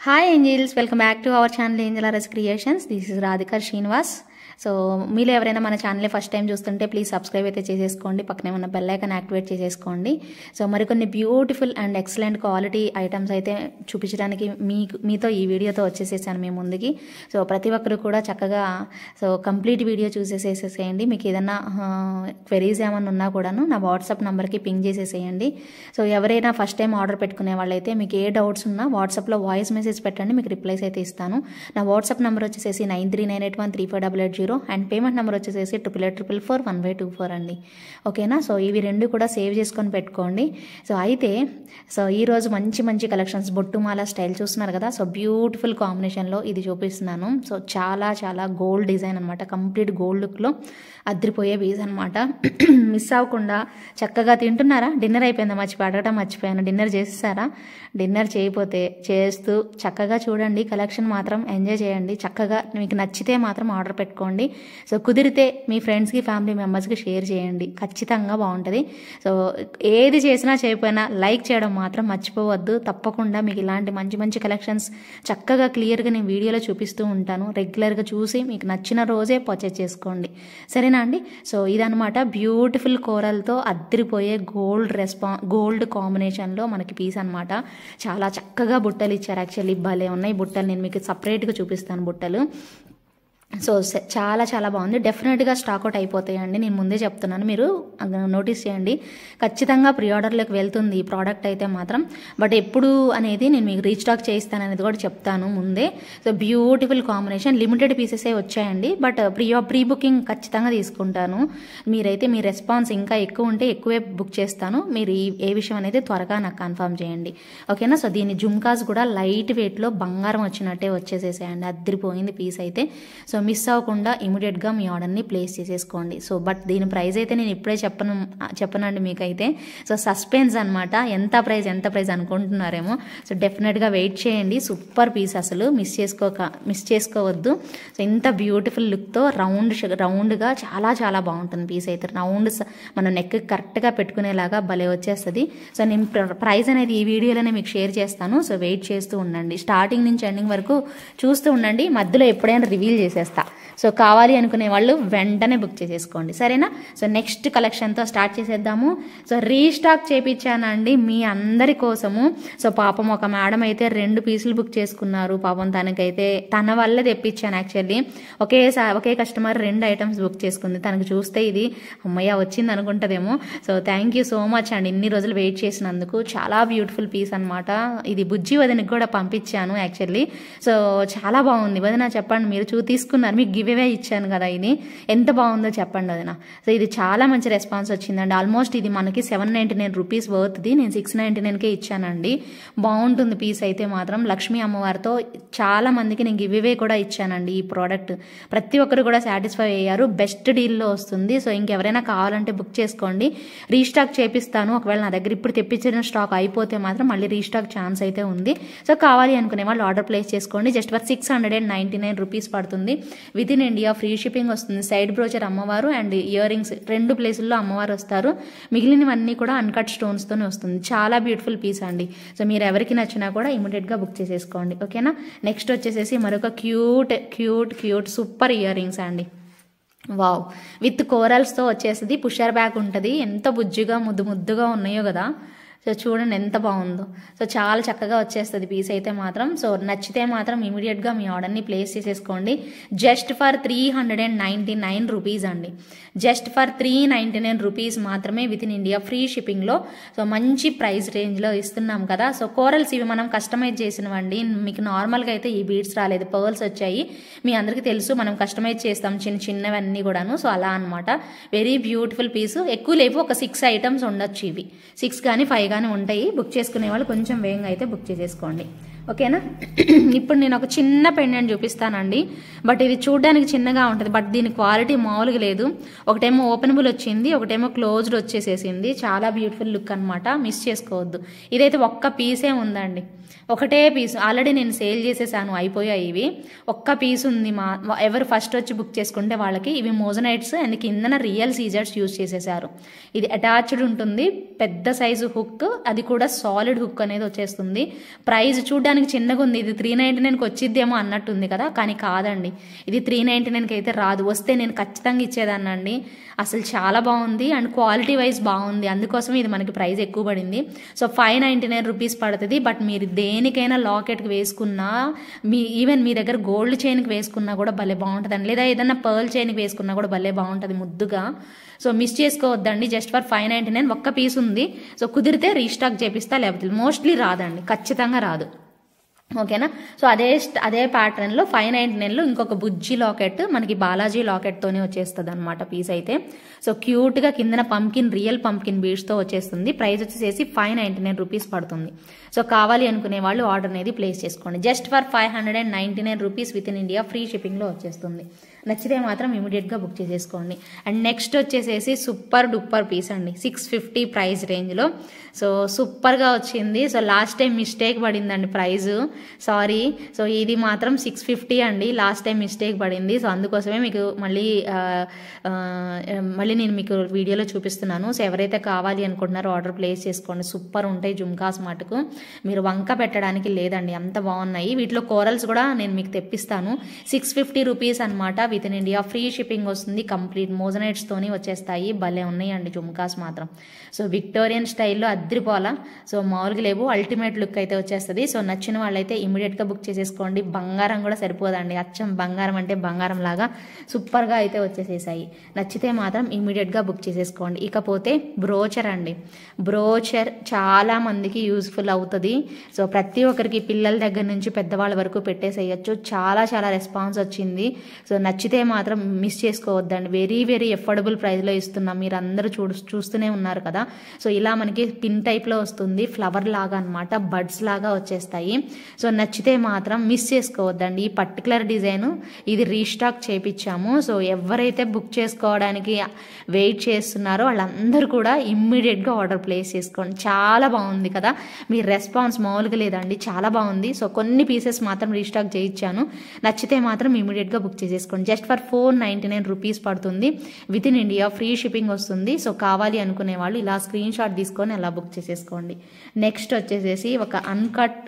Hi angels, welcome back to our channel Angel Aras Creations. This is Radhika Srinivas. So మీలో ఎవరైనా మన ఛానల్ని first time చూస్తుంటే please subscribe అయితే చేసేసుకోండి, పక్కనే ఉన్న బెల్ ఐకాన్ యాక్టివేట్ చేసేసుకోండి. సో మరికొన్ని beautiful and excellent quality items అయితే చూపించడానికి మీతో ఈ వీడియోతో వచ్చేసేసాను మీ ముందుకి. సో ప్రతి ఒక్కరు కూడా చక్కగా కంప్లీట్ వీడియో చూసేసేసేయండి. మీకు ఏదైనా క్వెరీస్ ఏమైనా ఉన్నా కూడాను నా వాట్సాప్ నెంబర్కి పింగ్ చేసేసేయండి. సో ఎవరైనా ఫస్ట్ టైం ఆర్డర్ పెట్టుకునే వాళ్ళైతే మీకు ఏ డౌట్స్ ఉన్నా వాట్సాప్లో వాయిస్ మెసేజ్ పెట్టండి, మీకు రిప్లైస్ అయితే ఇస్తాను. నా వాట్సాప్ నెంబర్ వచ్చేసి 9398135880 అండ్ పేమెంట్ నెంబర్ వచ్చేసి 88444124 అండి. ఓకేనా. సో ఇవి రెండు కూడా సేవ్ చేసుకొని పెట్టుకోండి. సో ఈరోజు మంచి మంచి కలెక్షన్స్ బొట్టుమాల స్టైల్ చూస్తున్నారు కదా. సో బ్యూటిఫుల్ కాంబినేషన్లో ఇది చూపిస్తున్నాను. సో చాలా చాలా గోల్డ్ డిజైన్ అనమాట, కంప్లీట్ గోల్డ్ లుక్లో అదిరిపోయే పీస్ అనమాట. మిస్ అవ్వకుండా చక్కగా తింటున్నారా? డిన్నర్ అయిపోయిందా? అడగటం మర్చిపోయాను. డిన్నర్ చేసేసారా? డిన్నర్ చేయకపోతే చేస్తూ చక్కగా చూడండి, కలెక్షన్ మాత్రం ఎంజాయ్ చేయండి. చక్కగా మీకు నచ్చితే మాత్రం ఆర్డర్ పెట్టుకోండి. సో కుదిరితే మీ ఫ్రెండ్స్కి ఫ్యామిలీ మెంబర్స్కి షేర్ చేయండి, ఖచ్చితంగా బాగుంటుంది. సో ఏది చేసినా చేయకపోయినా లైక్ చేయడం మాత్రం మర్చిపోవద్దు. తప్పకుండా మీకు ఇలాంటి మంచి మంచి కలెక్షన్స్ చక్కగా క్లియర్గా నేను వీడియోలో చూపిస్తూ ఉంటాను. రెగ్యులర్గా చూసి మీకు నచ్చిన రోజే పర్చేజ్ చేసుకోండి, సరేనా అండి. సో ఇదనమాట బ్యూటిఫుల్ కోరల్తో అద్దరిపోయే గోల్డ్ కాంబినేషన్లో మనకి పీస్ అనమాట. చాలా చక్కగా బుట్టలు ఇచ్చారు. యాక్చువల్లీ భలే ఉన్నాయి బుట్టలు. నేను మీకు సపరేట్గా చూపిస్తాను బుట్టలు. సో చాలా చాలా బాగుంది. డెఫినెట్గా స్టాక్అవుట్ అయిపోతాయండి, నేను ముందే చెప్తున్నాను, మీరు నోటీస్ చేయండి. ఖచ్చితంగా ప్రీ ఆర్డర్లోకి వెళ్తుంది ఈ ప్రోడక్ట్ అయితే మాత్రం. బట్ ఎప్పుడు అనేది నేను మీకు రీస్టాక్ చేయిస్తాను అనేది కూడా చెప్తాను ముందే. సో బ్యూటిఫుల్ కాంబినేషన్, లిమిటెడ్ పీసెసే వచ్చాయండి. బట్ ప్రీ బుకింగ్ ఖచ్చితంగా తీసుకుంటాను. మీరైతే మీ రెస్పాన్స్ ఇంకా ఎక్కువ ఉంటే ఎక్కువే బుక్ చేస్తాను. మీరు ఏ విషయం అనేది త్వరగా నాకు కన్ఫర్మ్ చేయండి, ఓకేనా. సో దీని జుమ్కాస్ కూడా లైట్ వెయిట్లో బంగారం వచ్చినట్టే వచ్చేసేసాయండి, అద్దరిపోయింది పీస్ అయితే. సో మిస్ అవ్వకుండా ఇమీడియట్గా మీ ఆర్డర్ని ప్లేస్ చేసేసుకోండి. సో బట్ దీని ప్రైస్ అయితే నేను ఇప్పుడే చెప్పనండి మీకైతే. సో సస్పెన్స్ అనమాట, ఎంత ప్రైస్ అనుకుంటున్నారేమో. సో డెఫినెట్గా వెయిట్ చేయండి. సూపర్ పీస్, అసలు మిస్ చేసుకోవద్దు. సో ఇంత బ్యూటిఫుల్ లుక్తో రౌండ్గా చాలా చాలా బాగుంటుంది పీస్ అయితే. రౌండ్ మనం నెక్ కరెక్ట్గా పెట్టుకునేలాగా భలే వచ్చేస్తుంది. సో నేను ప్రైస్ అనేది ఈ వీడియోలోనే మీకు షేర్ చేస్తాను. సో వెయిట్ చేస్తూ ఉండండి, స్టార్టింగ్ నుంచి ఎండింగ్ వరకు చూస్తూ ఉండండి. మధ్యలో ఎప్పుడైనా రివీల్ చేసేస్తా. సో కావాలి అనుకునే వాళ్ళు వెంటనే బుక్ చేసేసుకోండి, సరేనా. సో నెక్స్ట్ కలెక్షన్తో స్టార్ట్ చేసేద్దాము. సో రీస్టాక్ చేయించానండి మీ అందరి కోసము. సో పాపం ఒక మేడం అయితే 2 పీసులు బుక్ చేసుకున్నారు. పాపం తనకైతే తన వల్లే తెప్పించాను. యాక్చువల్లీ ఒకే కస్టమర్ 2 ఐటమ్స్ బుక్ చేసుకుంది. తనకు చూస్తే ఇది అమ్మయ్య వచ్చింది అనుకుంటుందేమో. So thank you so much అండి, ఇన్ని రోజులు వెయిట్ చేసినందుకు. చాలా బ్యూటిఫుల్ పీస్ అనమాట. ఇది బుజ్జి వదినకి కూడా పంపించాను యాక్చువల్లీ. సో చాలా బాగుంది వదిన, చెప్పండి మీరు తీసుకున్నారు, మీకు గివ్ అవే ఇచ్చాను కదా, ఇది ఎంత బాగుందో చెప్పండి వదిన. సో ఇది చాలా మంచి రెస్పాన్స్ వచ్చిందండి. ఆల్మోస్ట్ ఇది మనకి 799 రూపీస్ వర్త్ది, నేను 699కే ఇచ్చానండి. బాగుంటుంది పీస్ అయితే మాత్రం. లక్ష్మీ అమ్మవారితో చాలా మందికి నేను గివ్ అవే కూడా ఇచ్చానండి ఈ ప్రోడక్ట్. ప్రతి ఒక్కరు కూడా సాటిస్ఫై అయ్యారు. బెస్ట్ డీల్లో వస్తుంది. సో ఇంకెవరైనా కావాలంటే బుక్ చేసుకోండి, రీస్టాక్ చేపిస్తాను. ఒకవేళ నా దగ్గర ఇప్పుడు తెప్పించిన స్టాక్ అయిపోతే మాత్రం మళ్ళీ రీస్టాక్ ఛాన్స్ అయితే ఉంది. సో కావాలి అనుకునే వాళ్ళు ఆర్డర్ ప్లేస్ చేసుకోండి. జస్ట్ ఫర్ 699 రూపీస్ పడుతుంది. With in India free shipping వస్తుంది. సైడ్ బ్రోచర్ అమ్మవారు అండ్ ఇయర్ రింగ్స్ 2 ప్లేసుల్లో అమ్మవారు వస్తారు. మిగిలినవన్నీ కూడా అన్కట్ స్టోన్స్తోనే వస్తుంది. చాలా బ్యూటిఫుల్ పీస్ అండి. సో మీరు ఎవరికి నచ్చినా కూడా ఇమీడియట్గా బుక్ చేసేసుకోండి, ఓకేనా. నెక్స్ట్ వచ్చేసేసి మరొక క్యూట్ సూపర్ ఇయర్ రింగ్స్ అండి. వావ్, విత్ కోరల్స్తో వచ్చేసింది. పుషర్ బ్యాగ్ ఉంటుంది. ఎంత బుజ్జిగా ముద్దుగా ఉన్నాయో కదా. సో చూడండి ఎంత బాగుందో. సో చాలా చక్కగా వచ్చేస్తుంది పీస్ అయితే మాత్రం. సో నచ్చితే మాత్రం ఇమీడియట్గా మీ ఆర్డర్ని ప్లేస్ చేసేసుకోండి. జస్ట్ ఫర్ 399 రూపీస్ అండి. జస్ట్ ఫర్ 399 రూపీస్ మాత్రమే విత్ ఇన్ ఇండియా ఫ్రీ షిప్పింగ్లో. సో మంచి ప్రైస్ రేంజ్లో ఇస్తున్నాం కదా. సో కోరల్స్ ఇవి మనం కస్టమైజ్ చేసినవండి. మీకు నార్మల్గా అయితే ఈ బీడ్స్ రాలేదు, పర్ల్స్ వచ్చాయి. మీ అందరికీ తెలుసు మనం కస్టమైజ్ చేస్తాం చిన్నవన్నీ కూడాను. సో అలా అనమాట. వెరీ బ్యూటిఫుల్ పీసు. ఎక్కువ లేవు, ఒక 6 ఐటమ్స్ ఉండొచ్చు. ఇవి 6 కానీ 5 కానీ ఉంటాయి. బుక్ చేసుకునే వాళ్ళు కొంచెం వేగంగా అయితే బుక్ చేసేసుకోండి, ఓకేనా. ఇప్పుడు నేను ఒక చిన్న పెండెంట్ చూపిస్తానండి. బట్ ఇది చూడడానికి చిన్నగా ఉంటుంది, బట్ దీని క్వాలిటీ మామూలుగా లేదు. ఒకటేమో ఓపెనబుల్ వచ్చింది, ఒకటేమో క్లోజ్డ్ వచ్చేసేసింది. చాలా బ్యూటిఫుల్ లుక్ అనమాట, మిస్ చేసుకోవద్దు. ఇదైతే ఒక్క పీసే ఉందండి. ఒకటే పీస్ ఆల్రెడీ నేను సేల్ చేసేసాను, అయిపోయాయి ఇవి. ఒక్క పీస్ ఉంది. ఎవరు ఫస్ట్ వచ్చి బుక్ చేసుకుంటే వాళ్ళకి ఇవి మోజనైట్స్ అండ్ కిందన రియల్ సీజర్స్ యూజ్ చేసేసారు. ఇది అటాచ్డ్ ఉంటుంది, పెద్ద సైజు హుక్, అది కూడా సాలిడ్ హుక్ అనేది వచ్చేస్తుంది. ప్రైస్ చూడడానికి చిన్నగా ఉంది, ఇది 399కి వచ్చిద్దేమో అన్నట్టుంది కదా, కానీ కాదండి, ఇది 399కి అయితే రాదు. వస్తే నేను ఖచ్చితంగా ఇచ్చేదాన్నండి. అసలు చాలా బాగుంది అండ్ క్వాలిటీ వైజ్ బాగుంది, అందుకోసం ఇది మనకి ప్రైస్ ఎక్కువ పడింది. సో 599 రూపీస్ పడుతుంది. బట్ మీరు దేనికైనా లాకెట్కి వేసుకున్నా, ఈవెన్ మీ దగ్గర గోల్డ్ చైన్కి వేసుకున్నా కూడా భలే బాగుంటుందండి, లేదా ఏదైనా పర్ల్ చైన్కి వేసుకున్నా కూడా భలే బాగుంటుంది ముద్దుగా. సో మిస్ చేసుకోవద్దండి, జస్ట్ ఫర్ 599 ఒక్క పీస్ ఉంది. సో కుదిరితే రీస్టాక్ చేపిస్తా, లేకపోతే మోస్ట్లీ రాదండి, ఖచ్చితంగా రాదు. ఓకేనా. సో అదే ప్యాటర్న్లో 599లో ఇంకొక బుజ్జి లాకెట్ మనకి బాలాజీ లాకెట్తోనే వచ్చేస్తుంది అనమాట పీస్ అయితే. సో క్యూట్గా కిందన రియల్ పంకిన్ బీడ్స్తో వచ్చేస్తుంది. ప్రైస్ వచ్చేసి 599 రూపీస్ పడుతుంది. సో కావాలి అనుకునే వాళ్ళు ఆర్డర్ అనేది ప్లేస్ చేసుకోండి. Just for 599 rupees with in India, free షిప్పింగ్లో వచ్చేస్తుంది. నచ్చితే మాత్రం ఇమీడియట్గా బుక్ చేసేసుకోండి. అండ్ నెక్స్ట్ వచ్చేసేసి సూపర్ డూపర్ పీస్ అండి, 650 ప్రైస్ రేంజ్లో. సో సూపర్గా వచ్చింది. సో లాస్ట్ టైం మిస్టేక్ పడిందండి ప్రైజు, సారీ. సో ఇది మాత్రం 650 అండి, లాస్ట్ టైం మిస్టేక్ పడింది. సో అందుకోసమే మీకు మళ్ళీ నేను మీకు వీడియోలో చూపిస్తున్నాను. సో ఎవరైతే కావాలి అనుకుంటున్నారో ఆర్డర్ ప్లేస్ చేసుకోండి. సూపర్ ఉంటాయి జుమ్కాస్ మటుకు, మీరు వంక పెట్టడానికి లేదండి, అంత బాగున్నాయి. వీటిలో కోరల్స్ కూడా నేను మీకు తెప్పిస్తాను. 650 రూపీస్ అనమాట, with in India, free shipping వస్తుంది. కంప్లీట్ మోజనైట్స్తోని వచ్చేస్తాయి, భలే ఉన్నాయండి జుమ్కాస్ మాత్రం. సో విక్టోరియన్ స్టైల్లో అద్రిపోలా, సో మామూలుగా లేవు, అల్టిమేట్ లుక్ అయితే వచ్చేస్తుంది. సో నచ్చిన వాళ్ళైతే ఇమీడియట్గా బుక్ చేసేసుకోండి. బంగారం కూడా సరిపోదండి, అచ్చం బంగారం అంటే బంగారం లాగా సూపర్గా అయితే వచ్చేసేసాయి. నచ్చితే మాత్రం ఇమీడియట్గా బుక్ చేసేసుకోండి. ఇకపోతే బ్రోచర్ అండి, బ్రోచర్ చాలా మందికి యూస్ఫుల్ అవుతుంది. సో ప్రతి ఒక్కరికి పిల్లల దగ్గర నుంచి పెద్దవాళ్ళ వరకు పెట్టేసేయచ్చు. చాలా చాలా రెస్పాన్స్ వచ్చింది. సో నచ్చితే మాత్రం మిస్ చేసుకోవద్దండి, వెరీ వెరీ ఎఫోర్డబుల్ ప్రైస్లో ఇస్తున్నాం. మీరు అందరూ చూస్తూనే ఉన్నారు కదా. సో ఇలా మనకి పిన్ టైప్లో వస్తుంది, ఫ్లవర్ లాగా అనమాట, బడ్స్ లాగా వచ్చేస్తాయి. సో నచ్చితే మాత్రం మిస్ చేసుకోవద్దండి. ఈ పర్టికులర్ డిజైన్ ఇది రీస్టాక్ చేయించాము. సో ఎవరైతే బుక్ చేసుకోవడానికి వెయిట్ చేస్తున్నారో వాళ్ళందరూ కూడా ఇమ్మీడియట్గా ఆర్డర్ ప్లేస్ చేసుకోండి. చాలా బాగుంది కదా, మీ రెస్పాన్స్ మామూలుగా లేదండి, చాలా బాగుంది. సో కొన్ని పీసెస్ మాత్రం రీస్టాక్ చేయించాను. నచ్చితే మాత్రం ఇమీడియట్గా బుక్ చేసేసుకోండి. జస్ట్ ఫర్ 499 రూపీస్ పడుతుంది, with in India, free shipping వస్తుంది. సో కావాలి అనుకునే వాళ్ళు ఇలా స్క్రీన్ షాట్ తీసుకొని అలా బుక్ చేసేసుకోండి. నెక్స్ట్ వచ్చేసేసి ఒక అన్కట్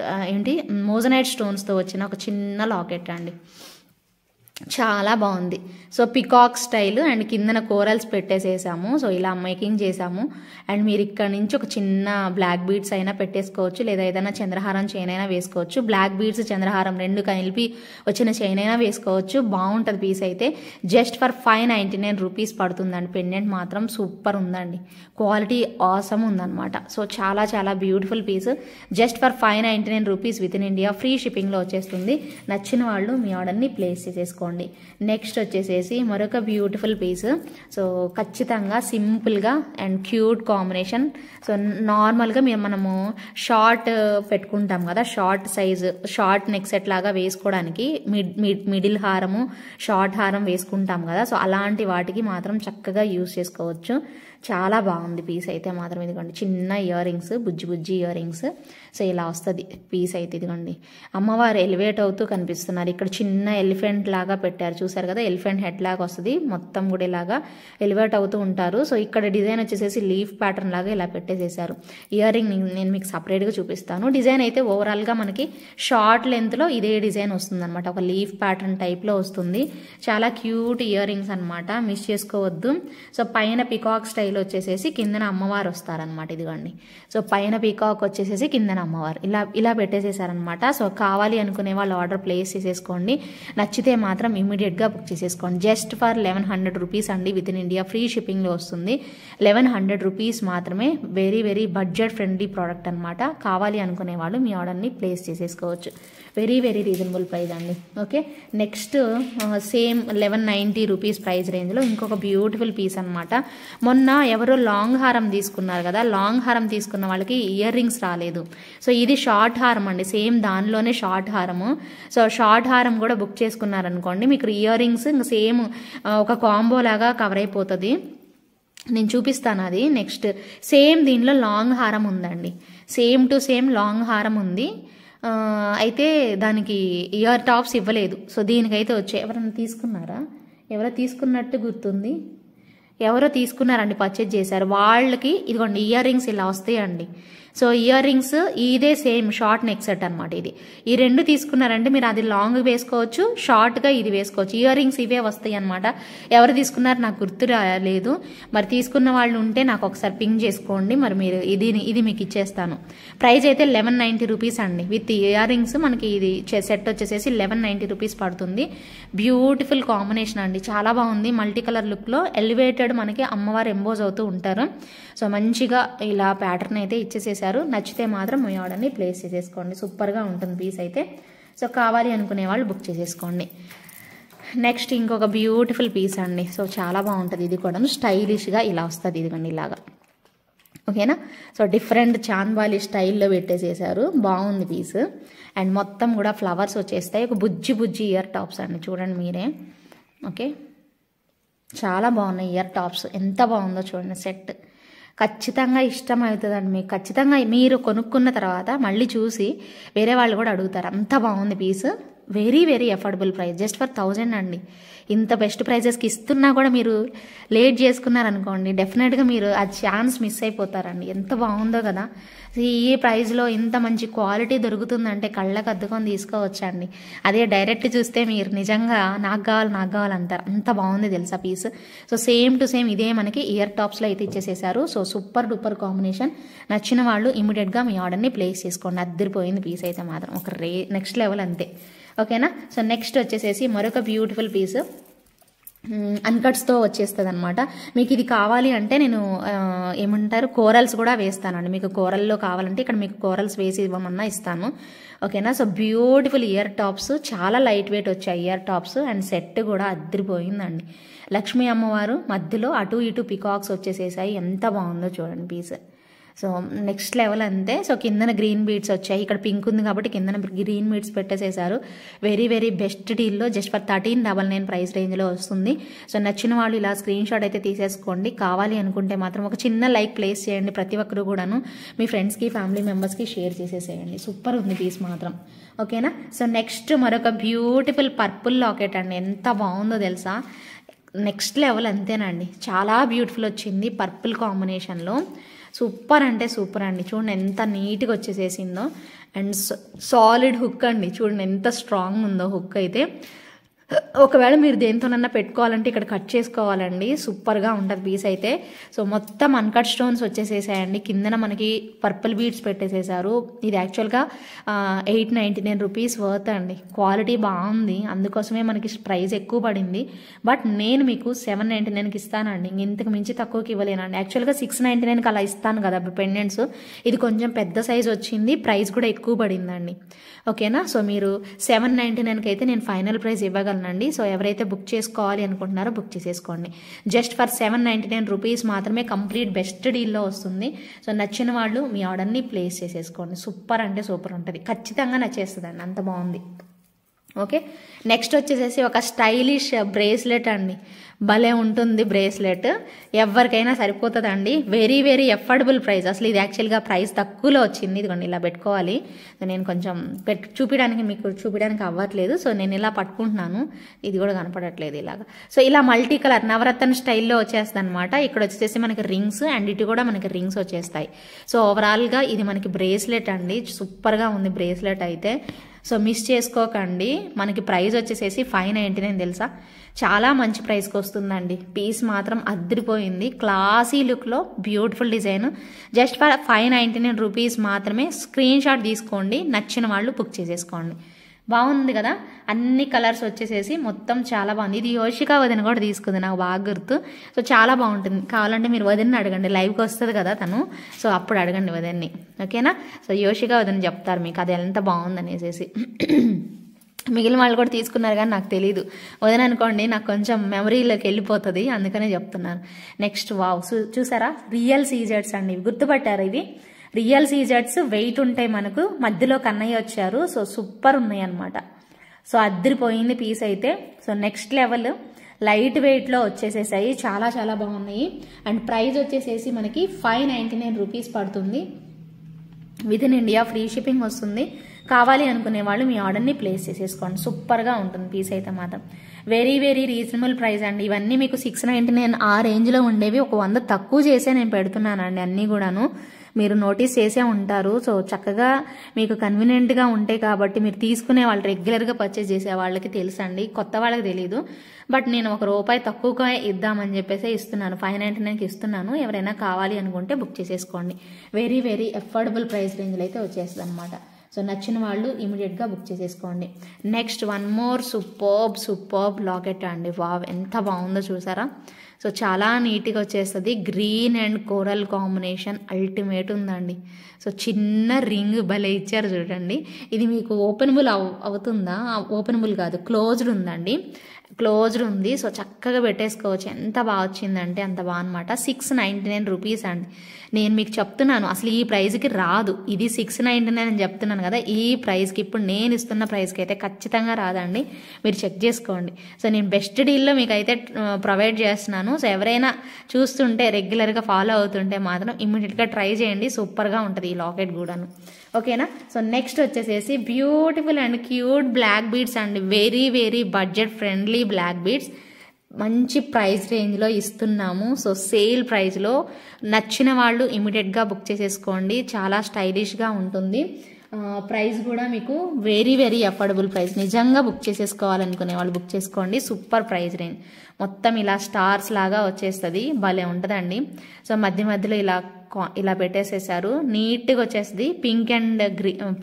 మోజనైట్ స్టోన్స్తో వచ్చిన ఒక చిన్న లాకెట్ అండి, చాలా బాగుంది. సో పికాక్ స్టైల్ అండ్ కిందన కోరల్స్ పెట్టేసేసాము. సో ఇలా మేకింగ్ చేసాము. అండ్ మీరు ఇక్కడ నుంచి ఒక చిన్న బ్లాక్ బీడ్స్ అయినా పెట్టేసుకోవచ్చు, లేదా ఏదైనా చంద్రహారం చైన్ అయినా వేసుకోవచ్చు. బ్లాక్ బీడ్స్ చంద్రహారం రెండు కలిపి వచ్చిన చైన్ అయినా వేసుకోవచ్చు. బాగుంటుంది పీస్ అయితే. జస్ట్ ఫర్ 599 రూపీస్ పడుతుందండి. పెండెంట్ మాత్రం సూపర్ ఉందండి, క్వాలిటీ ఆసమ్ ఉందన్నమాట. సో చాలా చాలా beautiful piece. Just for 599 rupees with in India, free షిప్పింగ్లో వచ్చేస్తుంది. నచ్చిన వాళ్ళు మీ ఆర్డర్ని ప్లేస్ చేసేసుకోండి. నెక్స్ట్ వచ్చేసేసి మరొక బ్యూటిఫుల్ పీస్. సో ఖచ్చితంగా సింపుల్గా అండ్ క్యూట్ కాంబినేషన్. సో నార్మల్గా మనము షార్ట్ పెట్టుకుంటాం కదా, short size short neck set లాగా వేసుకోవడానికి మిడిల్ హారము షార్ట్ హారం వేసుకుంటాం కదా. సో అలాంటి వాటికి మాత్రం చక్కగా యూజ్ చేసుకోవచ్చు. చాలా బాగుంది పీస్ అయితే మాత్రం. ఇదిగోండి చిన్న ఇయర్ రింగ్స్, బుజ్జి బుజ్జి ఇయర్ రింగ్స్. సో ఇలా వస్తుంది పీస్ అయితే. ఇదిగోండి అమ్మవారు ఎలివేట్ అవుతూ కనిపిస్తున్నారు. ఇక్కడ చిన్న ఎలిఫెంట్ లాగా పెట్టారు, చూసారు కదా, ఎలిఫెంట్ హెడ్ లాగా వస్తుంది, మొత్తం కూడా ఇలాగా ఎలివేట్ అవుతూ ఉంటారు. సో ఇక్కడ డిజైన్ వచ్చేసేసి లీఫ్ ప్యాటర్న్ లాగా ఇలా పెట్టేసేసారు. ఇయర్ రింగ్ నేను మీకు సపరేట్గా చూపిస్తాను. డిజైన్ అయితే ఓవరాల్గా మనకి షార్ట్ లెంత్లో ఇదే డిజైన్ వస్తుంది అనమాట, ఒక లీఫ్ ప్యాటర్న్ టైప్లో వస్తుంది. చాలా క్యూట్ ఇయర్ రింగ్స్ అనమాట, మిస్ చేసుకోవద్దు. సో పైన పికాక్ స్టైల్ వచ్చేసేసి కిందన అమ్మవారు వస్తారనమాట. ఇదిగోండి, సో పైన పీకాక్ వచ్చేసేసి కిందన అమ్మవారు ఇలా పెట్టేసేసారనమాట. సో కావాలి అనుకునే వాళ్ళు ఆర్డర్ ప్లేస్ చేసేసుకోండి. నచ్చితే మాత్రం ఇమీడియట్గా బుక్ చేసేసుకోండి. జస్ట్ ఫర్ 1100 రూపీస్ అండి, విత్ ఇన్ ఇండియా, ఫ్రీ షిప్పింగ్లో వస్తుంది. 1100 రూపీస్ మాత్రమే, very very budget friendly product అనమాట. కావాలి అనుకునే వాళ్ళు మీ ఆర్డర్ని ప్లేస్ చేసేసుకోవచ్చు. వెరీ వెరీ రీజనబుల్ ప్రైస్ అండి. Okay, next same 1190 rupees price రేంజ్లో ఇంకొక బ్యూటిఫుల్ పీస్ అనమాట. మొన్న ఎవరో లాంగ్ హారం తీసుకున్నారు కదా, లాంగ్ హారం తీసుకున్న వాళ్ళకి ఇయర్ రింగ్స్ రాలేదు. సో ఇది షార్ట్ హారం అండి, సేమ్ దానిలోనే షార్ట్ హారము. సో షార్ట్ హారం కూడా బుక్ చేసుకున్నారనుకోండి, మీకు ఇయర్ రింగ్స్ ఇంకా సేమ్ ఒక కాంబో లాగా కవర్ అయిపోతుంది. నేను చూపిస్తాను అది. నెక్స్ట్ సేమ్ దీనిలో లాంగ్ హారం ఉందండి, సేమ్ టు సేమ్ లాంగ్ హారం ఉంది. అయితే దానికి ఇయర్ టాప్స్ ఇవ్వలేదు. సో దీనికైతే వచ్చాయి. ఎవరైనా తీసుకున్నారా? ఎవరో తీసుకున్నట్టు గుర్తుంది. ఎవరో తీసుకున్నారండి, పర్చేజ్ చేశారు. వాళ్ళకి ఇదిగోండి ఇయర్ రింగ్స్ ఇలా వస్తాయండి. సో ఇయర్ రింగ్స్ ఇదే సేమ్ షార్ట్ నెక్ సెట్ అనమాట. ఇది ఈ రెండు తీసుకున్నారంటే మీరు అది లాంగ్ వేసుకోవచ్చు, షార్ట్గా ఇది వేసుకోవచ్చు. ఇయర్ రింగ్స్ ఇవే వస్తాయి అనమాట. ఎవరు తీసుకున్నారు నాకు గుర్తు రాలేదు. మరి తీసుకున్న వాళ్ళు ఉంటే నాకు ఒకసారి పింగ్ చేసుకోండి. మరి మీరు ఇది మీకు ఇచ్చేస్తాను. ప్రైస్ అయితే 1190 రూపీస్ అండి. విత్ ఇయర్ రింగ్స్ మనకి ఇది సెట్ వచ్చేసేసి 1190 రూపీస్ పడుతుంది. బ్యూటిఫుల్ కాంబినేషన్ అండి, చాలా బాగుంది. మల్టీ కలర్ లుక్లో ఎలివేటెడ్ మనకి అమ్మవారు ఎంబోజ్ అవుతూ ఉంటారు. సో మంచిగా ఇలా ప్యాటర్న్ అయితే ఇచ్చేసేసారు. నచ్చితే మాత్రం మీ ఆర్డర్ని ప్లేస్ చేసేసుకోండి. సూపర్గా ఉంటుంది పీస్ అయితే. సో కావాలి అనుకునే వాళ్ళు బుక్ చేసేసుకోండి. నెక్స్ట్ ఇంకొక బ్యూటిఫుల్ పీస్ అండి. సో చాలా బాగుంటుంది. ఇది కూడా స్టైలిష్గా ఇలా వస్తుంది. ఇదిగోండి ఇలాగా, ఓకేనా. సో డిఫరెంట్ చాంద్బాలి స్టైల్లో పెట్టేసేసారు. బాగుంది పీస్. అండ్ మొత్తం కూడా ఫ్లవర్స్ వచ్చేస్తాయి. ఒక బుజ్జి ఇయర్ టాప్స్ అండి, చూడండి మీరే. ఓకే, చాలా బాగున్నాయి ఇయర్ టాప్స్. ఎంత బాగుందో చూడండి సెట్. ఖచ్చితంగా ఇష్టం అవుతుందండి మీకు. ఖచ్చితంగా మీరు కొనుక్కున్న తర్వాత మళ్ళీ చూసి వేరే వాళ్ళు కూడా అడుగుతారు. అంత బాగుంది piece. Very affordable price, just for 1000 అండి. ఇంత బెస్ట్ ప్రైజెస్కి ఇస్తున్నా కూడా మీరు లేట్ చేసుకున్నారనుకోండి, డెఫినెట్గా మీరు ఆ ఛాన్స్ మిస్ అయిపోతారండి. ఎంత బాగుందో కదా. ఈ ప్రైస్లో ఇంత మంచి క్వాలిటీ దొరుకుతుందంటే కళ్ళకు అద్దుకొని తీసుకోవచ్చండి. అదే డైరెక్ట్ చూస్తే మీరు నిజంగా నాకు కావాలి అంటారు. అంత బాగుంది తెలుసా piece. So same to same ఇదే మనకి ఇయర్ టాప్స్లో అయితే ఇచ్చేసేసారు. So super duper combination. నచ్చిన వాళ్ళు ఇమీడియట్గా మీ ఆర్డర్ని ప్లేస్ చేసుకోండి. అద్దరిపోయింది పీస్ అయితే మాత్రం, ఒక నెక్స్ట్ లెవెల్ అంతే. ఓకేనా. సో నెక్స్ట్ వచ్చేసేసి మరొక బ్యూటిఫుల్ పీస్ అన్కట్స్తో వచ్చేస్తుంది అనమాట. మీకు ఇది కావాలి అంటే నేను ఏమంటారు కోరల్స్ కూడా వేస్తానండి. మీకు కోరల్లో కావాలంటే ఇక్కడ మీకు కోరల్స్ వేసి ఇవ్వమన్నా ఇస్తాను. ఓకేనా. సో బ్యూటిఫుల్ ఇయర్ టాప్స్, చాలా లైట్ వెయిట్ వచ్చాయి ఇయర్ టాప్స్. అండ్ సెట్ కూడా అద్దరిపోయిందండి. లక్ష్మీ అమ్మవారు మధ్యలో అటు ఇటు పికాక్స్ వచ్చేసేసాయి. ఎంత బాగుందో చూడండి పీస్. సో నెక్స్ట్ లెవెల్ అంతే. సో కిందన గ్రీన్ బీడ్స్ వచ్చాయి. ఇక్కడ పింక్ ఉంది కాబట్టి కిందన గ్రీన్ బీడ్స్ పెట్టేసేసారు. వెరీ బెస్ట్ డీల్లో జస్ట్ ఫర్ 1399 ప్రైస్ రేంజ్లో వస్తుంది. సో నచ్చిన వాళ్ళు ఇలా స్క్రీన్ షాట్ అయితే తీసేసుకోండి. కావాలి అనుకుంటే మాత్రం ఒక చిన్న లైక్ ప్లేస్ చేయండి. ప్రతి ఒక్కరు కూడాను మీ ఫ్రెండ్స్కి ఫ్యామిలీ మెంబర్స్కి షేర్ చేసేసేయండి. సూపర్ ఉంది పీస్ మాత్రం. ఓకేనా. సో నెక్స్ట్ మరొక బ్యూటిఫుల్ పర్పుల్ లాకెట్ అండి. ఎంత బాగుందో తెలుసా. నెక్స్ట్ లెవెల్ అంతేనండి. చాలా బ్యూటిఫుల్ వచ్చింది పర్పుల్ కాంబినేషన్లో. సూపర్ అంటే సూపర్ అండి. చూడండి ఎంత నీట్గా వచ్చేసేసిందో. అండ్ సాలిడ్ హుక్ అండి, చూడండి ఎంత స్ట్రాంగ్ ఉందో హుక్ అయితే. ఒకవేళ మీరు దేంతోనన్నా పెట్టుకోవాలంటే ఇక్కడ కట్ చేసుకోవాలండి. సూపర్గా ఉంటుంది పీస్ అయితే. సో మొత్తం అన్కట్ స్టోన్స్ వచ్చేసేసాయండి. కిందన మనకి పర్పుల్ బీడ్స్ పెట్టేసేసారు. ఇది యాక్చువల్గా 899 రూపీస్ వర్త్ అండి. క్వాలిటీ బాగుంది, అందుకోసమే మనకి ప్రైస్ ఎక్కువ పడింది. బట్ నేను మీకు 799కి ఇస్తానండి. ఇంతకు మించి తక్కువకి ఇవ్వలేనండి. యాక్చువల్గా 699కి అలా ఇస్తాను కదా పెండెంట్స్. ఇది కొంచెం పెద్ద సైజ్ వచ్చింది, ప్రైస్ కూడా ఎక్కువ పడిందండి. ఓకేనా. సో మీరు 799కి అయితే నేను ఫైనల్ ప్రైస్ ఇవ్వగలను అండి. సో ఎవరైతే బుక్ చేసుకోవాలి అనుకుంటున్నారో బుక్ చేసేసుకోండి. జస్ట్ ఫర్ 799 రూపీస్ మాత్రమే కంప్లీట్ బెస్ట్ డీల్లో వస్తుంది. సో నచ్చిన వాళ్ళు మీ ఆర్డర్ని ప్లేస్ చేసేసుకోండి. సూపర్ అంటే సూపర్ ఉంటుంది. ఖచ్చితంగా నచ్చేస్తుందండి, అంత బాగుంది. ఓకే. నెక్స్ట్ వచ్చేసేసి ఒక స్టైలిష్ బ్రేస్లెట్ అండి. భలే ఉంటుంది బ్రేస్లెట్. ఎవరికైనా సరిపోతుందండి. Very affordable price. అసలు ఇది యాక్చువల్గా ప్రైస్ తక్కువలో వచ్చింది. ఇదిగోండి ఇలా పెట్టుకోవాలి. నేను కొంచెం చూపించడానికి అవ్వట్లేదు. సో నేను ఇలా పట్టుకుంటున్నాను, ఇది కూడా కనపడట్లేదు ఇలాగా. సో ఇలా మల్టీ కలర్ నవరత్న స్టైల్లో వచ్చేస్తుంది అనమాట. ఇక్కడ వచ్చేసి మనకి రింగ్స్ అండ్ ఇటు కూడా మనకి రింగ్స్ వచ్చేస్తాయి. సో ఓవరాల్గా ఇది మనకి బ్రేస్లెట్ అండి. సూపర్గా ఉంది బ్రేస్లెట్ అయితే. సో మిస్ చేసుకోకండి. మనకి ప్రైస్ వచ్చేసేసి 599 తెలుసా. చాలా మంచి ప్రైస్కి వస్తుందండి. పీస్ మాత్రం అద్దరిపోయింది. క్లాసీ లుక్లో beautiful design. Just for 599 rupees మాత్రమే. స్క్రీన్ షాట్ తీసుకోండి, నచ్చిన వాళ్ళు బుక్ చేసేసుకోండి. బాగుంది కదా. అన్ని కలర్స్ వచ్చేసేసి మొత్తం చాలా బాగుంది. ఇది యోషిక వదిన కూడా తీసుకుంది, నాకు బాగా గుర్తు. సో చాలా బాగుంటుంది. కావాలంటే మీరు వదిన్ని అడగండి, లైవ్కి వస్తుంది కదా తను. సో అప్పుడు అడగండి వదిన్ని. ఓకేనా. సో యోషిక వదిన చెప్తారు మీకు అది ఎంత బాగుందనేసేసి. మిగిలిన వాళ్ళు కూడా తీసుకున్నారు కానీ నాకు తెలీదు. వదిన అనుకోండి, నాకు కొంచెం మెమరీలోకి వెళ్ళిపోతుంది, అందుకనే చెప్తున్నాను. నెక్స్ట్ వావ్, చూసారా రియల్ సీజెడ్స్ అండి. గుర్తుపట్టారు ఇవి రియల్ సీజెడ్స్. వెయిట్ ఉంటాయి మనకు. మధ్యలో కన్నయ్య వచ్చారు. సో సూపర్ ఉన్నాయి అనమాట. సో అద్దరిపోయింది పీస్ అయితే. సో నెక్స్ట్ లెవెల్ లైట్ వెయిట్లో వచ్చేసేసాయి. చాలా బాగున్నాయి. అండ్ ప్రైస్ వచ్చేసేసి మనకి 599 రూపీస్ పడుతుంది. With in India free shipping వస్తుంది. కావాలి అనుకునే వాళ్ళు మీ ఆర్డర్ని ప్లేస్ చేసేసుకోండి. సూపర్గా ఉంటుంది పీస్ అయితే మాత్రం. వెరీ వెరీ రీజనబుల్ ప్రైస్ అండి. ఇవన్నీ మీకు 699 ఆ రేంజ్లో ఉండేవి ఒక 100 తక్కువ చేసే నేను పెడుతున్నానండి. అన్నీ కూడాను మీరు నోటీస్ చేసే ఉంటారు. సో చక్కగా మీకు కన్వీనియంట్గా ఉంటాయి కాబట్టి మీరు తీసుకునే వాళ్ళు, రెగ్యులర్గా పర్చేస్ చేసే వాళ్ళకి తెలుసండి, కొత్త వాళ్ళకి తెలీదు. బట్ నేను ₹1 తక్కువగా ఇద్దామని చెప్పేసి ఇస్తున్నాను, 599కి ఇస్తున్నాను. ఎవరైనా కావాలి అనుకుంటే బుక్ చేసేసుకోండి. వెరీ వెరీ అఫోర్డబుల్ ప్రైస్ రేంజ్లో అయితే వచ్చేస్తుంది అనమాట. సో నచ్చిన వాళ్ళు ఇమీడియట్గా బుక్ చేసేసుకోండి. Next one more superb locket అండి. వావ్, ఎంత బాగుందో చూసారా. సో చాలా నీట్గా వచ్చేస్తుంది. Green and coral combination ultimate ఉందండి. సో చిన్న రింగ్ భలే ఇచ్చారు చూడండి. ఇది మీకు ఓపెనబుల్ అవుతుందా? ఓపెనబుల్ కాదు, క్లోజ్డ్ ఉందండి. క్లోజ్డ్ ఉంది. సో చక్కగా పెట్టేసుకోవచ్చు. ఎంత బాగా వచ్చిందంటే అంత బాగా అనమాట. 699 రూపీస్ అండి. నేను మీకు చెప్తున్నాను అసలు ఈ ప్రైస్కి రాదు. ఇది 699 అని చెప్తున్నాను కదా, ఈ ప్రైస్కి ఇప్పుడు నేను ఇస్తున్న ప్రైస్కి అయితే ఖచ్చితంగా రాదండి. మీరు చెక్ చేసుకోండి. సో నేను బెస్ట్ డీల్లో మీకు అయితే ప్రొవైడ్ చేస్తున్నాను. సో ఎవరైనా చూస్తుంటే రెగ్యులర్గా ఫాలో అవుతుంటే మాత్రం ఇమ్మీడియట్గా ట్రై చేయండి. సూపర్గా ఉంటుంది ఈ లాకెట్ కూడాను. ఓకేనా. సో నెక్స్ట్ వచ్చేసేసి beautiful and cute black beads అండి. Very very budget friendly black beads మంచి ప్రైస్ రేంజ్లో ఇస్తున్నాము. సో సేల్ ప్రైస్లో నచ్చిన వాళ్ళు ఇమీడియట్గా బుక్ చేసేసుకోండి. చాలా స్టైలిష్గా ఉంటుంది. ప్రైస్ కూడా మీకు వెరీ వెరీ అఫోర్డబుల్ ప్రైస్. నిజంగా బుక్ చేసేసుకోవాలనుకునే వాళ్ళు బుక్ చేసుకోండి. Super price range. మొత్తం ఇలా స్టార్స్ లాగా వచ్చేస్తుంది. భలే ఉంటుందండి. సో మధ్య మధ్యలో ఇలా పెట్టేసేసారు. నీట్గా వచ్చేస్తుంది.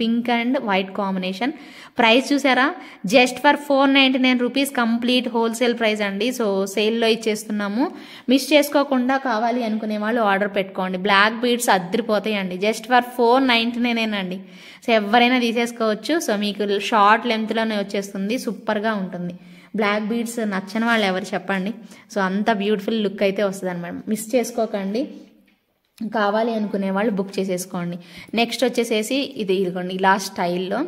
Pink and white combination. Price చూసారా, just for 499 rupees complete wholesale price అండి. సో సేల్లో ఇచ్చేస్తున్నాము. మిస్ చేసుకోకుండా కావాలి అనుకునే వాళ్ళు ఆర్డర్ పెట్టుకోండి. బ్లాక్ బీడ్స్ అద్దరిపోతాయండి. జస్ట్ ఫర్ 499 అండి. సో ఎవరైనా తీసేసుకోవచ్చు. సో మీకు షార్ట్ లెంత్లోనే వచ్చేస్తుంది. సూపర్గా ఉంటుంది. బ్లాక్ బీడ్స్ నచ్చని వాళ్ళు ఎవరు చెప్పండి. సో అంత బ్యూటిఫుల్ లుక్ అయితే వస్తుంది అనమాట. మిస్ చేసుకోకండి. కావాలి అనుకునే వాళ్ళు బుక్ చేసేసుకోండి. నెక్స్ట్ వచ్చేసేసి ఇదిగోండి ఇలా స్టైల్లో.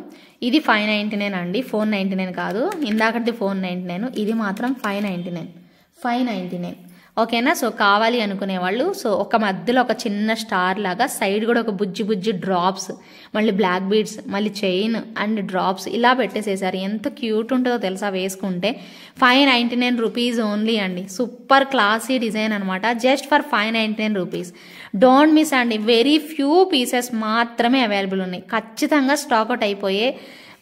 ఇది 599 అండి, 499 కాదు. ఇందాకటి 499, ఇది మాత్రం 599. ఓకేనా. సో కావాలి అనుకునే వాళ్ళు సో ఒక మధ్యలో ఒక చిన్న స్టార్ లాగా, సైడ్ కూడా ఒక బుజ్జి డ్రాప్స్, మళ్ళీ బ్లాక్ బీడ్స్, మళ్ళీ చైన్ అండ్ డ్రాప్స్ ఇలా పెట్టేసేసారు. ఎంత క్యూట్ ఉంటుందో తెలుసా వేసుకుంటే. 599 రూపీస్ ఓన్లీ అండి. సూపర్ క్లాసీ డిజైన్ అనమాట. Just for 599 rupees. Don't miss అండి. వెరీ ఫ్యూ పీసెస్ మాత్రమే అవైలబుల్ ఉన్నాయి. ఖచ్చితంగా స్టాక్అవుట్ అయిపోయే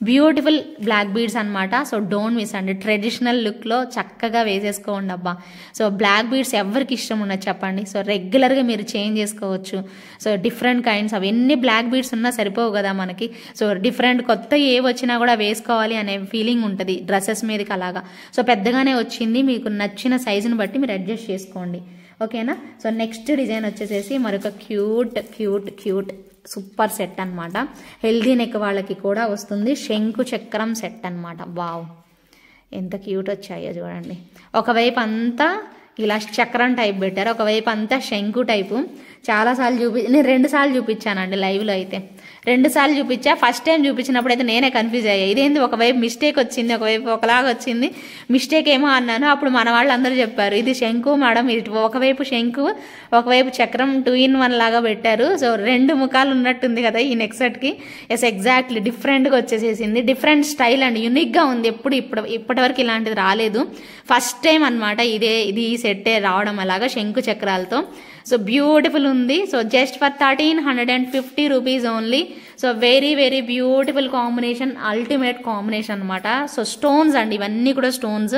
బ్యూటిఫుల్ బ్లాక్ బీడ్స్ అనమాట. సో డోంట్ మిస్ అండి. ట్రెడిషనల్ లుక్లో చక్కగా వేసేసుకోండి అబ్బా. సో బ్లాక్ బీడ్స్ ఎవరికి ఇష్టం ఉన్నది చెప్పండి. సో రెగ్యులర్గా మీరు చేంజ్ చేసుకోవచ్చు. సో డిఫరెంట్ కైండ్స్ అవి ఎన్ని బ్లాక్ బీడ్స్ ఉన్నా సరిపోవు కదా మనకి. సో డిఫరెంట్ కొత్త ఏ వచ్చినా కూడా వేసుకోవాలి అనే ఫీలింగ్ ఉంటుంది డ్రెస్సెస్ మీదకి అలాగా. సో పెద్దగానే వచ్చింది. మీకు నచ్చిన సైజుని బట్టి మీరు అడ్జస్ట్ చేసుకోండి. ఓకేనా. సో నెక్స్ట్ డిజైన్ వచ్చేసేసి మరొక క్యూట్ సూపర్ సెట్ అనమాట. హెల్దీ నెక్ వాళ్ళకి కూడా వస్తుంది. శంకు చక్రం సెట్ అనమాట. వావ్, ఎంత క్యూట్ వచ్చాయో చూడండి. ఒకవైపు అంతా ఇలా చక్రం టైప్ పెట్టారు, ఒకవైపు అంతా శంకు టైపు. చాలాసార్లు నేను 2 సార్లు చూపించానండి లైవ్లో అయితే. 2 సార్లు చూపించా. ఫస్ట్ టైం చూపించినప్పుడు అయితే నేనే కన్ఫ్యూజ్ అయ్యా. ఇదేంది ఒకవైపు మిస్టేక్ వచ్చింది, ఒకవైపు ఒకలాగా వచ్చింది, మిస్టేక్ ఏమో అన్నాను. అప్పుడు మన వాళ్ళు అందరూ చెప్పారు ఇది శంకు మేడం, ఇది ఒకవైపు శంకు ఒకవైపు చక్రం 2 in 1 లాగా పెట్టారు. సో 2 ముఖాలు ఉన్నట్టుంది కదా ఈ నెక్ సెట్కి. ఎస్ ఎగ్జాక్ట్లీ డిఫరెంట్గా వచ్చేసేసింది. డిఫరెంట్ స్టైల్ అండి, యూనిక్గా ఉంది. ఇప్పటివరకు ఇలాంటిది రాలేదు. ఫస్ట్ టైం అనమాట ఇది ఈ సెట్టే రావడం అలాగా శంకు చక్రాలతో. సో బ్యూటిఫుల్ ఉంది. So just for 1350 rupees only. So very very beautiful combination, ultimate combination అనమాట. సో స్టోన్స్ అండి, ఇవన్నీ కూడా స్టోన్స్.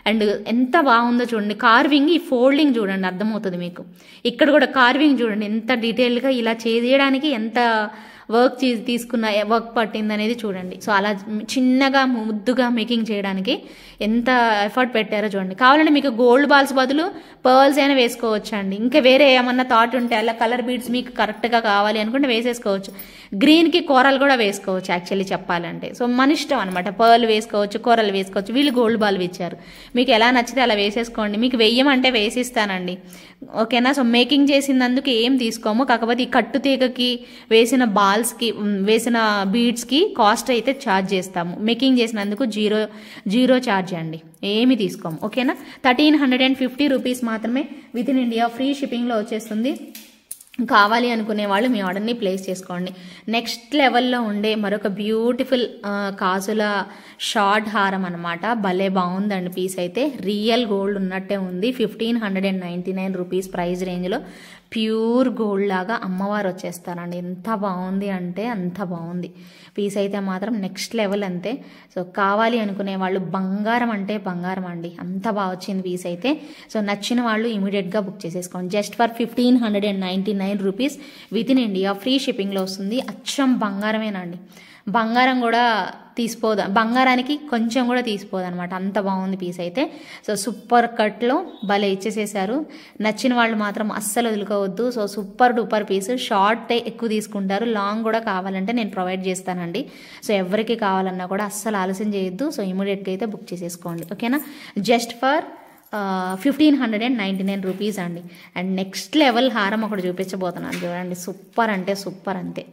అండ్ ఎంత బాగుందో చూడండి. కార్వింగ్, ఈ ఫోల్డింగ్ చూడండి, అర్థమవుతుంది మీకు. ఇక్కడ కూడా కార్వింగ్ చూడండి ఎంత డీటెయిల్గా ఇలా చేయడానికి ఎంత వర్క్ పట్టింది అనేది చూడండి. సో అలా చిన్నగా ముద్దుగా మేకింగ్ చేయడానికి ఎంత ఎఫర్ట్ పెట్టారో చూడండి. కావాలంటే మీకు గోల్డ్ బాల్స్ బదులు పర్ల్స్ అయినా వేసుకోవచ్చు అండి. ఇంకా వేరే ఏమన్నా థాట్ ఉంటే అలా కలర్ బీడ్స్ మీకు కరెక్ట్గా కావాలి అనుకుంటే వేసేసుకోవచ్చు. గ్రీన్కి కోరల్ కూడా వేసుకోవచ్చు యాక్చువల్లీ చెప్పాలంటే. సో మన ఇష్టం అనమాట. పర్ల్ వేసుకోవచ్చు, కోరల్ వేసుకోవచ్చు. వీళ్ళు గోల్డ్ బాల్ ఇచ్చారు. మీకు ఎలా నచ్చితే అలా వేసేసుకోండి. మీకు వెయ్యమంటే వేసిస్తానండి. ఓకేనా. సో మేకింగ్ చేసినందుకు ఏం తీసుకోము. కాకపోతే ఈ కట్టు తీగకి వేసిన బాల్స్కి వేసిన బీడ్స్కి కాస్ట్ అయితే ఛార్జ్ చేస్తాము. మేకింగ్ చేసినందుకు జీరో ఛార్జ్ అండి, ఏమి తీసుకోము. ఓకేనా. 1350 రూపీస్ మాత్రమే. విత్ ఇన్ ఇండియా ఫ్రీ షిప్పింగ్లో వచ్చేస్తుంది. కావాలి అనుకునే వాళ్ళు మీ ఆర్డర్ని ప్లేస్ చేసుకోండి. నెక్స్ట్ లెవెల్లో ఉండే మరొక బ్యూటిఫుల్ కాజుల షార్ట్ హారం అనమాట. భలే బాగుందండి పీస్ అయితే. రియల్ గోల్డ్ ఉన్నట్టే ఉంది. 1599 రూపీస్ ప్రైస్ రేంజ్లో ప్యూర్ గోల్డ్ లాగా అమ్మవారు వచ్చేస్తారండి. ఎంత బాగుంది అంటే అంత బాగుంది పీస్ అయితే మాత్రం నెక్స్ట్ లెవెల్ అంతే. సో కావాలి అనుకునే వాళ్ళు బంగారం అంటే బంగారం అండి, అంత బాగా వచ్చింది పీస్ అయితే. సో నచ్చిన వాళ్ళు ఇమీడియట్గా బుక్ చేసేసుకోండి. Just for 1599 rupees with in India free షిప్పింగ్లో వస్తుంది. అచ్చం బంగారమేనండి. బంగారం కూడా తీసిపోదు, బంగారానికి కొంచెం కూడా తీసిపోదు అనమాట, అంత బాగుంది పీస్ అయితే. సో సూపర్ కట్లో భలే ఇచ్చేసేసారు. నచ్చిన వాళ్ళు మాత్రం అస్సలు వదులుకోవద్దు. So super duper piece. Short ఎక్కువ తీసుకుంటారు, లాంగ్ కూడా కావాలంటే నేను ప్రొవైడ్ చేస్తానండి. సో ఎవరికి కావాలన్నా కూడా అస్సలు ఆలస్యం చేయొద్దు. సో ఇమీడియట్గా అయితే బుక్ చేసేసుకోండి, ఓకేనా. జస్ట్ ఫర్ 1599 రూపీస్ అండి. అండ్ నెక్స్ట్ లెవెల్ హారం ఒకటి చూపించబోతున్నాను చూడండి. సూపర్ అంటే సూపర్ అంతే.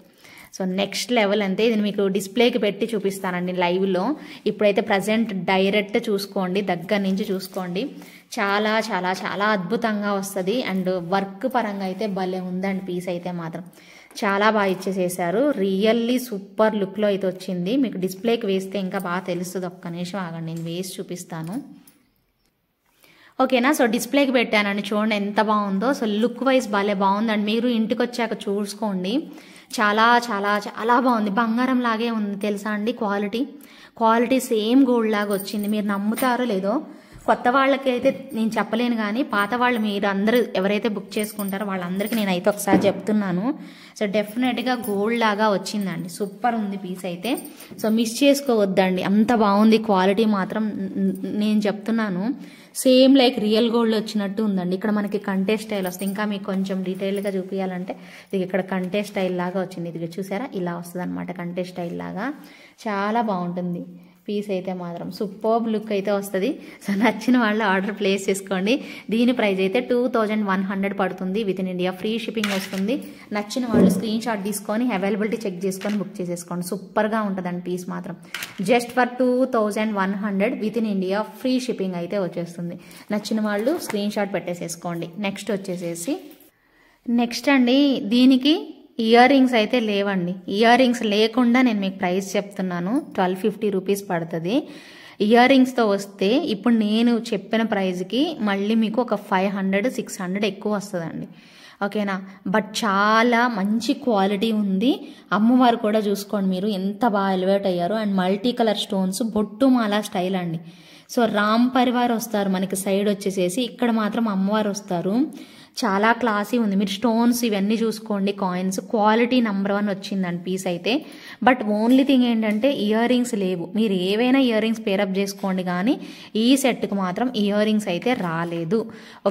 సో నెక్స్ట్ లెవెల్ అంతే. ఇది మీకు డిస్ప్లేకి పెట్టి చూపిస్తానండి లైవ్లో. ఇప్పుడైతే ప్రజెంట్ డైరెక్ట్ చూసుకోండి, దగ్గర నుంచి చూసుకోండి. చాలా చాలా చాలా అద్భుతంగా వస్తుంది. అండ్ వర్క్ పరంగా అయితే భలే ఉందండి పీస్ అయితే మాత్రం. చాలా బాగా ఇచ్చేసేసారు. రియల్లీ సూపర్ లుక్లో అయితే వచ్చింది. మీకు డిస్ప్లేకి వేస్తే ఇంకా బాగా తెలుస్తుంది. ఒక్క నిమిషం ఆగండి, నేను వేసి చూపిస్తాను, ఓకేనా. సో డిస్ప్లేకి పెట్టానండి, చూడండి ఎంత బాగుందో. సో లుక్ వైజ్ భలే బాగుందండి. మీరు ఇంటికి వచ్చాక చూసుకోండి. చాలా చాలా చాలా బాగుంది. బంగారం లాగే ఉంది తెలుసా అండి. క్వాలిటీ సేమ్ గోల్డ్ లాగా వచ్చింది. మీరు నమ్ముతారో లేదో, కొత్త వాళ్ళకి అయితే నేను చెప్పలేను, కానీ పాత వాళ్ళు మీరు అందరూ ఎవరైతే బుక్ చేసుకుంటారో వాళ్ళందరికీ నేనైతే ఒకసారి చెప్తున్నాను. సో డెఫినెట్గా గోల్డ్ లాగా వచ్చిందండి. సూపర్ ఉంది పీస్ అయితే. సో మిస్ చేసుకోవద్దండి, అంత బాగుంది. క్వాలిటీ మాత్రం నేను చెప్తున్నాను సేమ్ లైక్ రియల్ గోల్డ్ వచ్చినట్టు ఉందండి. ఇక్కడ మనకి కంటే స్టైల్ వస్తుంది. ఇంకా మీకు కొంచెం డీటెయిల్గా చూపించాలంటే ఇది ఇక్కడ కంటే స్టైల్ లాగా వచ్చింది. ఇది చూసారా, ఇలా వస్తుంది అనమాట కంటే స్టైల్ లాగా. చాలా బాగుంటుంది పీస్ అయితే మాత్రం. సూపర్బ్ లుక్ అయితే వస్తుంది. సో నచ్చిన వాళ్ళు ఆర్డర్ ప్లేస్ చేసుకోండి. దీని ప్రైస్ అయితే 2100 పడుతుంది. With in India free shipping వస్తుంది. నచ్చిన వాళ్ళు స్క్రీన్ షాట్ తీసుకొని అవైలబిలిటీ చెక్ చేసుకొని బుక్ చేసేసుకోండి. సూపర్గా ఉంటుందండి పీస్ మాత్రం. Just for 2100 with in India free shipping అయితే వచ్చేస్తుంది. నచ్చిన వాళ్ళు స్క్రీన్ షాట్ పెట్టేసేసుకోండి. నెక్స్ట్ అండి దీనికి ఇయర్ రింగ్స్ అయితే లేవండి. ఇయర్ రింగ్స్ లేకుండా నేను మీకు ప్రైస్ చెప్తున్నాను. 1250 రూపీస్ పడుతుంది. ఇయర్ రింగ్స్తో వస్తే ఇప్పుడు నేను చెప్పిన ప్రైస్కి మళ్ళీ మీకు ఒక 500-600 ఎక్కువ వస్తుందండి, ఓకేనా. బట్ చాలా మంచి క్వాలిటీ ఉంది. అమ్మవారు కూడా చూసుకోండి మీరు ఎంత బాగా ఎలివేట్ అయ్యారు. అండ్ మల్టీ కలర్ స్టోన్స్, బొట్టు మాల స్టైల్ అండి. సో రామ్ పరివార్ వస్తారు మనకి సైడ్ వచ్చేసేసి, ఇక్కడ మాత్రం అమ్మవారు వస్తారు. చాలా క్లాసీ ఉంది. మీరు స్టోన్స్ ఇవన్నీ చూసుకోండి, కాయిన్స్ క్వాలిటీ నెంబర్ 1 వచ్చిందండి పీస్ అయితే. బట్ ఓన్లీ థింగ్ ఏంటంటే ఇయర్ రింగ్స్ లేవు. మీరు ఏవైనా ఇయర్ రింగ్స్ పేరప్ చేసుకోండి, కానీ ఈ సెట్కి మాత్రం ఇయర్ రింగ్స్ అయితే రాలేదు,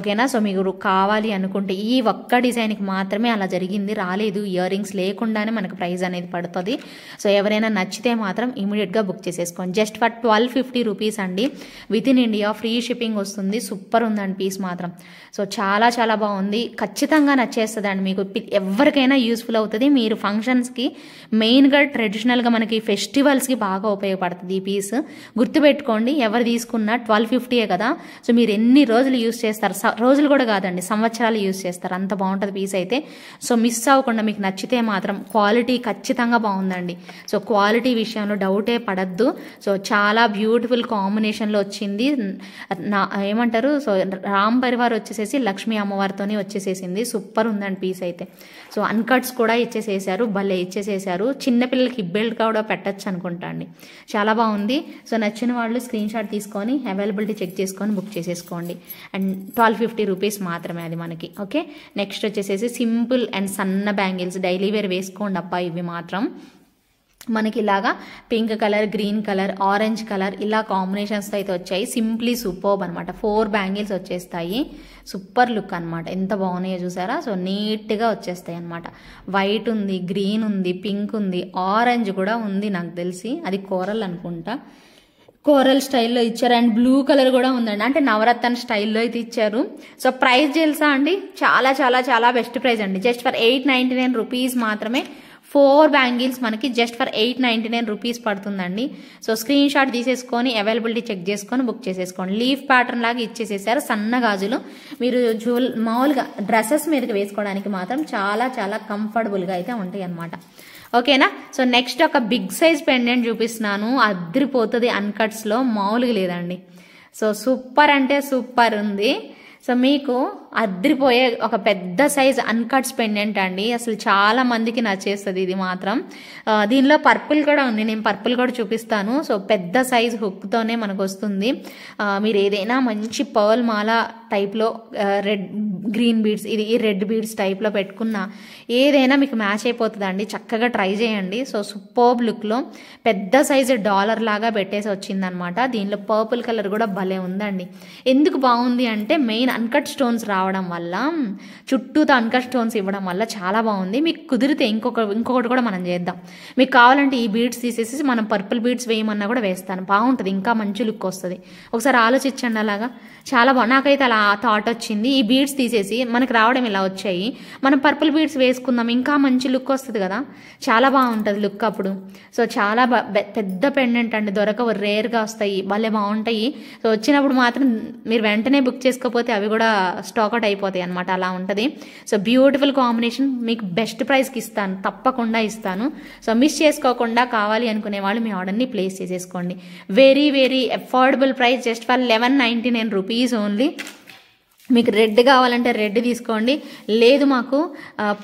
ఓకేనా. సో మీకు కావాలి అనుకుంటే ఈ ఒక్క డిజైన్కి మాత్రమే అలా జరిగింది, రాలేదు. ఇయర్ రింగ్స్ లేకుండానే మనకు ప్రైస్ అనేది పడుతుంది. సో ఎవరైనా నచ్చితే మాత్రం ఇమీడియట్గా బుక్ చేసేసుకోండి. జస్ట్ ఫర్ 1250 రూపీస్ అండి. With in India free shipping వస్తుంది. సూపర్ ఉందండి పీస్ మాత్రం. సో చాలా చాలా బాగుంది. ఖచ్చితంగా నచ్చేస్తుందండి మీకు. ఎవరికైనా యూస్ఫుల్ అవుతుంది. మీరు ఫంక్షన్స్కి మెయిన్గా ట్రెడిషనల్గా మనకి ఫెస్టివల్స్కి బాగా ఉపయోగపడుతుంది ఈ పీస్. గుర్తుపెట్టుకోండి, ఎవరు తీసుకున్నా 1250 కదా. సో మీరు ఎన్ని రోజులు యూస్ చేస్తారు, రోజులు కూడా కాదండి సంవత్సరాలు యూస్ చేస్తారు, అంత బాగుంటుంది పీస్ అయితే. సో మిస్ అవ్వకుండా మీకు నచ్చితే మాత్రం క్వాలిటీ ఖచ్చితంగా బాగుందండి. సో క్వాలిటీ విషయంలో డౌటే పడద్దు. సో చాలా బ్యూటిఫుల్ కాంబినేషన్లో వచ్చింది. ఏమంటారు, సో రామ్ పరివార్ వచ్చేసేసి లక్ష్మీ అమ్మవారితో వచ్చేసేసింది. సూపర్ ఉందండి పీస్ అయితే. సో అన్కట్స్ కూడా ఇచ్చేసేసారు, భలే ఇచ్చేసేసారు. చిన్నపిల్లలకి హిప్ బెల్ట్ కూడా పెట్టచ్చు అనుకుంటా అండి. చాలా బాగుంది. సో నచ్చిన వాళ్ళు స్క్రీన్ షాట్ తీసుకొని అవైలబిలిటీ చెక్ చేసుకొని బుక్ చేసేసుకోండి. అండ్ 1250 రూపీస్ మాత్రమే అది మనకి, ఓకే. నెక్స్ట్ వచ్చేసేసి సింపుల్ అండ్ సన్న బ్యాంగిల్స్ డైలీ వేర్ వేసుకోండి అబ్బా. ఇవి మాత్రం మనకి ఇలాగా pink colour, green colour, orange colour ఇలా కాంబినేషన్స్తో అయితే వచ్చాయి. సింప్లీ సూపర్బ్ అనమాట. 4 బ్యాంగిల్స్ వచ్చేస్తాయి. సూపర్ లుక్ అనమాట. ఎంత బాగున్నాయో చూసారా. సో నీట్గా వచ్చేస్తాయి అనమాట. వైట్ ఉంది, గ్రీన్ ఉంది, పింక్ ఉంది, ఆరెంజ్ కూడా ఉంది. నాకు తెలిసి అది కోరల్ అనుకుంటా. కోరల్ స్టైల్లో ఇచ్చారు. అండ్ బ్లూ కలర్ కూడా ఉందండి, అంటే నవరత్న స్టైల్లో అయితే ఇచ్చారు. సో ప్రైస్ తెలుసా అండి, చాలా చాలా చాలా బెస్ట్ ప్రైస్ అండి. జస్ట్ ఫర్ 899 రూపీస్ మాత్రమే 4 బ్యాంగిల్స్ మనకి జస్ట్ ఫర్ 899 రూపీస్ పడుతుందండి. సో స్క్రీన్ షాట్ తీసేసుకొని అవైలబిలిటీ చెక్ చేసుకొని బుక్ చేసేసుకోండి. లీఫ్ ప్యాటర్న్ లాగా ఇచ్చేసేసారు. సన్న గాజులు మీరు మామూలుగా డ్రెస్సెస్ మీదకి వేసుకోవడానికి మాత్రం చాలా చాలా కంఫర్టబుల్గా అయితే ఉంటాయి అన్నమాట. ఓకేనా. సో నెక్స్ట్ ఒక బిగ్ సైజ్ పెండెంట్ చూపిస్తున్నాను. అదిరిపోతుంది, అన్కట్స్లో మామూలుగా లేదండి. సో సూపర్ అంటే సూపర్ ఉంది. సో మీకు అద్రిపోయే ఒక పెద్ద సైజ్ అన్కట్స్ పెండెంట్ అండి. అసలు చాలా మందికి నచ్చేస్తుంది ఇది మాత్రం. దీనిలో పర్పుల్ కూడా ఉంది, నేను పర్పుల్ కూడా చూపిస్తాను. సో పెద్ద సైజ్ హుక్తోనే మనకు వస్తుంది. మీరు ఏదైనా మంచి పర్ల్ మాల టైప్లో రెడ్ గ్రీన్ బీడ్స్, ఇది రెడ్ బీడ్స్ టైప్లో పెట్టుకున్న ఏదైనా మీకు మ్యాచ్ అయిపోతుందండి. చక్కగా ట్రై చేయండి. సో సూపర్బ్ లుక్లో పెద్ద సైజు డాలర్ లాగా పెట్టేసి వచ్చిందనమాట. దీనిలో పర్పుల్ కలర్ కూడా భలే ఉందండి. ఎందుకు బాగుంది అంటే మెయిన్ అన్కట్ స్టోన్స్ రావడం వల్ల, చుట్టూతో అన్కట్ స్టోన్స్ ఇవ్వడం వల్ల చాలా బాగుంది. మీకు కుదిరితే ఇంకొకటి కూడా మనం చేద్దాం. మీకు కావాలంటే ఈ బీడ్స్ తీసేసి మనం పర్పుల్ బీడ్స్ వేయమన్నా కూడా వేస్తాను, బాగుంటుంది, ఇంకా మంచి లుక్ వస్తుంది. ఒకసారి ఆలోచించండి. అలాగా చాలా బాగుంది. నాకైతే అలా థాట్ వచ్చింది. ఈ బీడ్స్ తీసేసి మనకు రావడం ఇలా వచ్చాయి, మనం పర్పుల్ బీడ్స్ వేసుకుందాం, ఇంకా మంచి లుక్ వస్తుంది కదా, చాలా బాగుంటుంది లుక్ అప్పుడు. సో చాలా పెద్ద పెండెంట్ అండి, దొరకవు, రేర్గా వస్తాయి, భలే బాగుంటాయి. సో వచ్చినప్పుడు మాత్రం మీరు వెంటనే బుక్ చేసుకోకపోతే అవి కూడా స్టాక్అవుట్ అయిపోతాయి అనమాట, అలా ఉంటుంది. సో బ్యూటిఫుల్ కాంబినేషన్, మీకు బెస్ట్ ప్రైస్కి ఇస్తాను, తప్పకుండా ఇస్తాను. సో మిస్ చేసుకోకుండా కావాలి అనుకునే వాళ్ళు మీ ఆర్డర్ని ప్లేస్ చేసేసుకోండి. Very very affordable price, just for 1199 rupees only. మీకు రెడ్ కావాలంటే రెడ్ తీసుకోండి, లేదు మాకు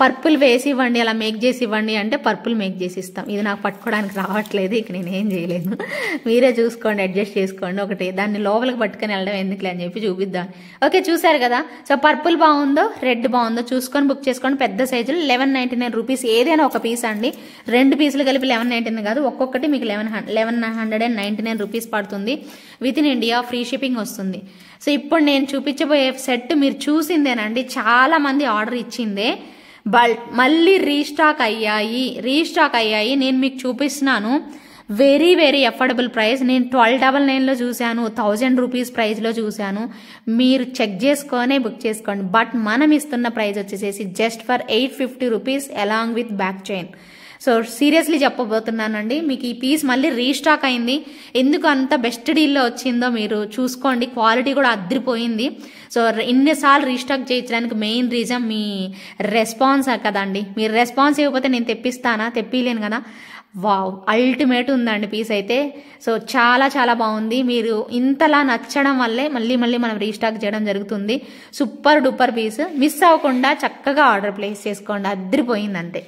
పర్పుల్ వేసి ఇవ్వండి, అలా మేక్ చేసి ఇవ్వండి అంటే పర్పుల్ మేక్ చేసి ఇస్తాం. ఇది నాకు పట్టుకోవడానికి రావట్లేదు, ఇక నేనేం చేయలేను, మీరే చూసుకోండి, అడ్జస్ట్ చేసుకోండి. ఒకటి దాన్ని లోపలికి పట్టుకొని వెళ్ళడం ఎందుకులే అని చెప్పి చూపిద్దాం. ఓకే, చూసారు కదా. సో పర్పుల్ బాగుందో రెడ్ బాగుందో చూసుకొని బుక్ చేసుకోండి. పెద్ద సైజులు 1199 రూపీస్, ఏదైనా ఒక పీస్ అండి. 2 పీసులు కలిపి 1199 కాదు, ఒక్కొక్కటి మీకు 1199 రూపీస్ పడుతుంది. With in India free shipping వస్తుంది. సో ఇప్పుడు నేను చూపించబోయే సెట్ మీరు చూసిందేనండి, చాలా మంది ఆర్డర్ ఇచ్చిందే, మళ్ళీ రీస్టాక్ అయ్యాయి. నేను మీకు చూపిస్తున్నాను. Very very affordable price. నేను 1299లో చూశాను, 1000 రూపీస్ ప్రైస్లో చూశాను. మీరు చెక్ చేసుకొనే బుక్ చేసుకోండి. బట్ మనం ఇస్తున్న ప్రైస్ వచ్చేసేసి just for 850 rupees along with back chain. So seriously చెప్పబోతున్నానండి, మీకు ఈ పీస్ మళ్ళీ రీస్టాక్ అయింది. ఎందుకు అంత బెస్ట్ డీల్లో వచ్చిందో మీరు చూసుకోండి. క్వాలిటీ కూడా అదిరిపోయింది. సో ఇన్నిసార్లు రీస్టాక్ చేయించడానికి మెయిన్ రీజన్ మీ రెస్పాన్స్ కదండి. మీరు రెస్పాన్స్ ఇవ్వకపోతే నేను తెప్పిలేను కదా. వావ్, అల్టిమేట్ ఉందండి పీస్ అయితే. సో చాలా చాలా బాగుంది. మీరు ఇంతలా నచ్చడం వల్లే మళ్ళీ మనం రీస్టాక్ చేయడం జరుగుతుంది. సూపర్ డూపర్ పీస్, మిస్ అవ్వకుండా చక్కగా ఆర్డర్ ప్లేస్ చేసుకోండి, అదిరిపోయింది అంతే.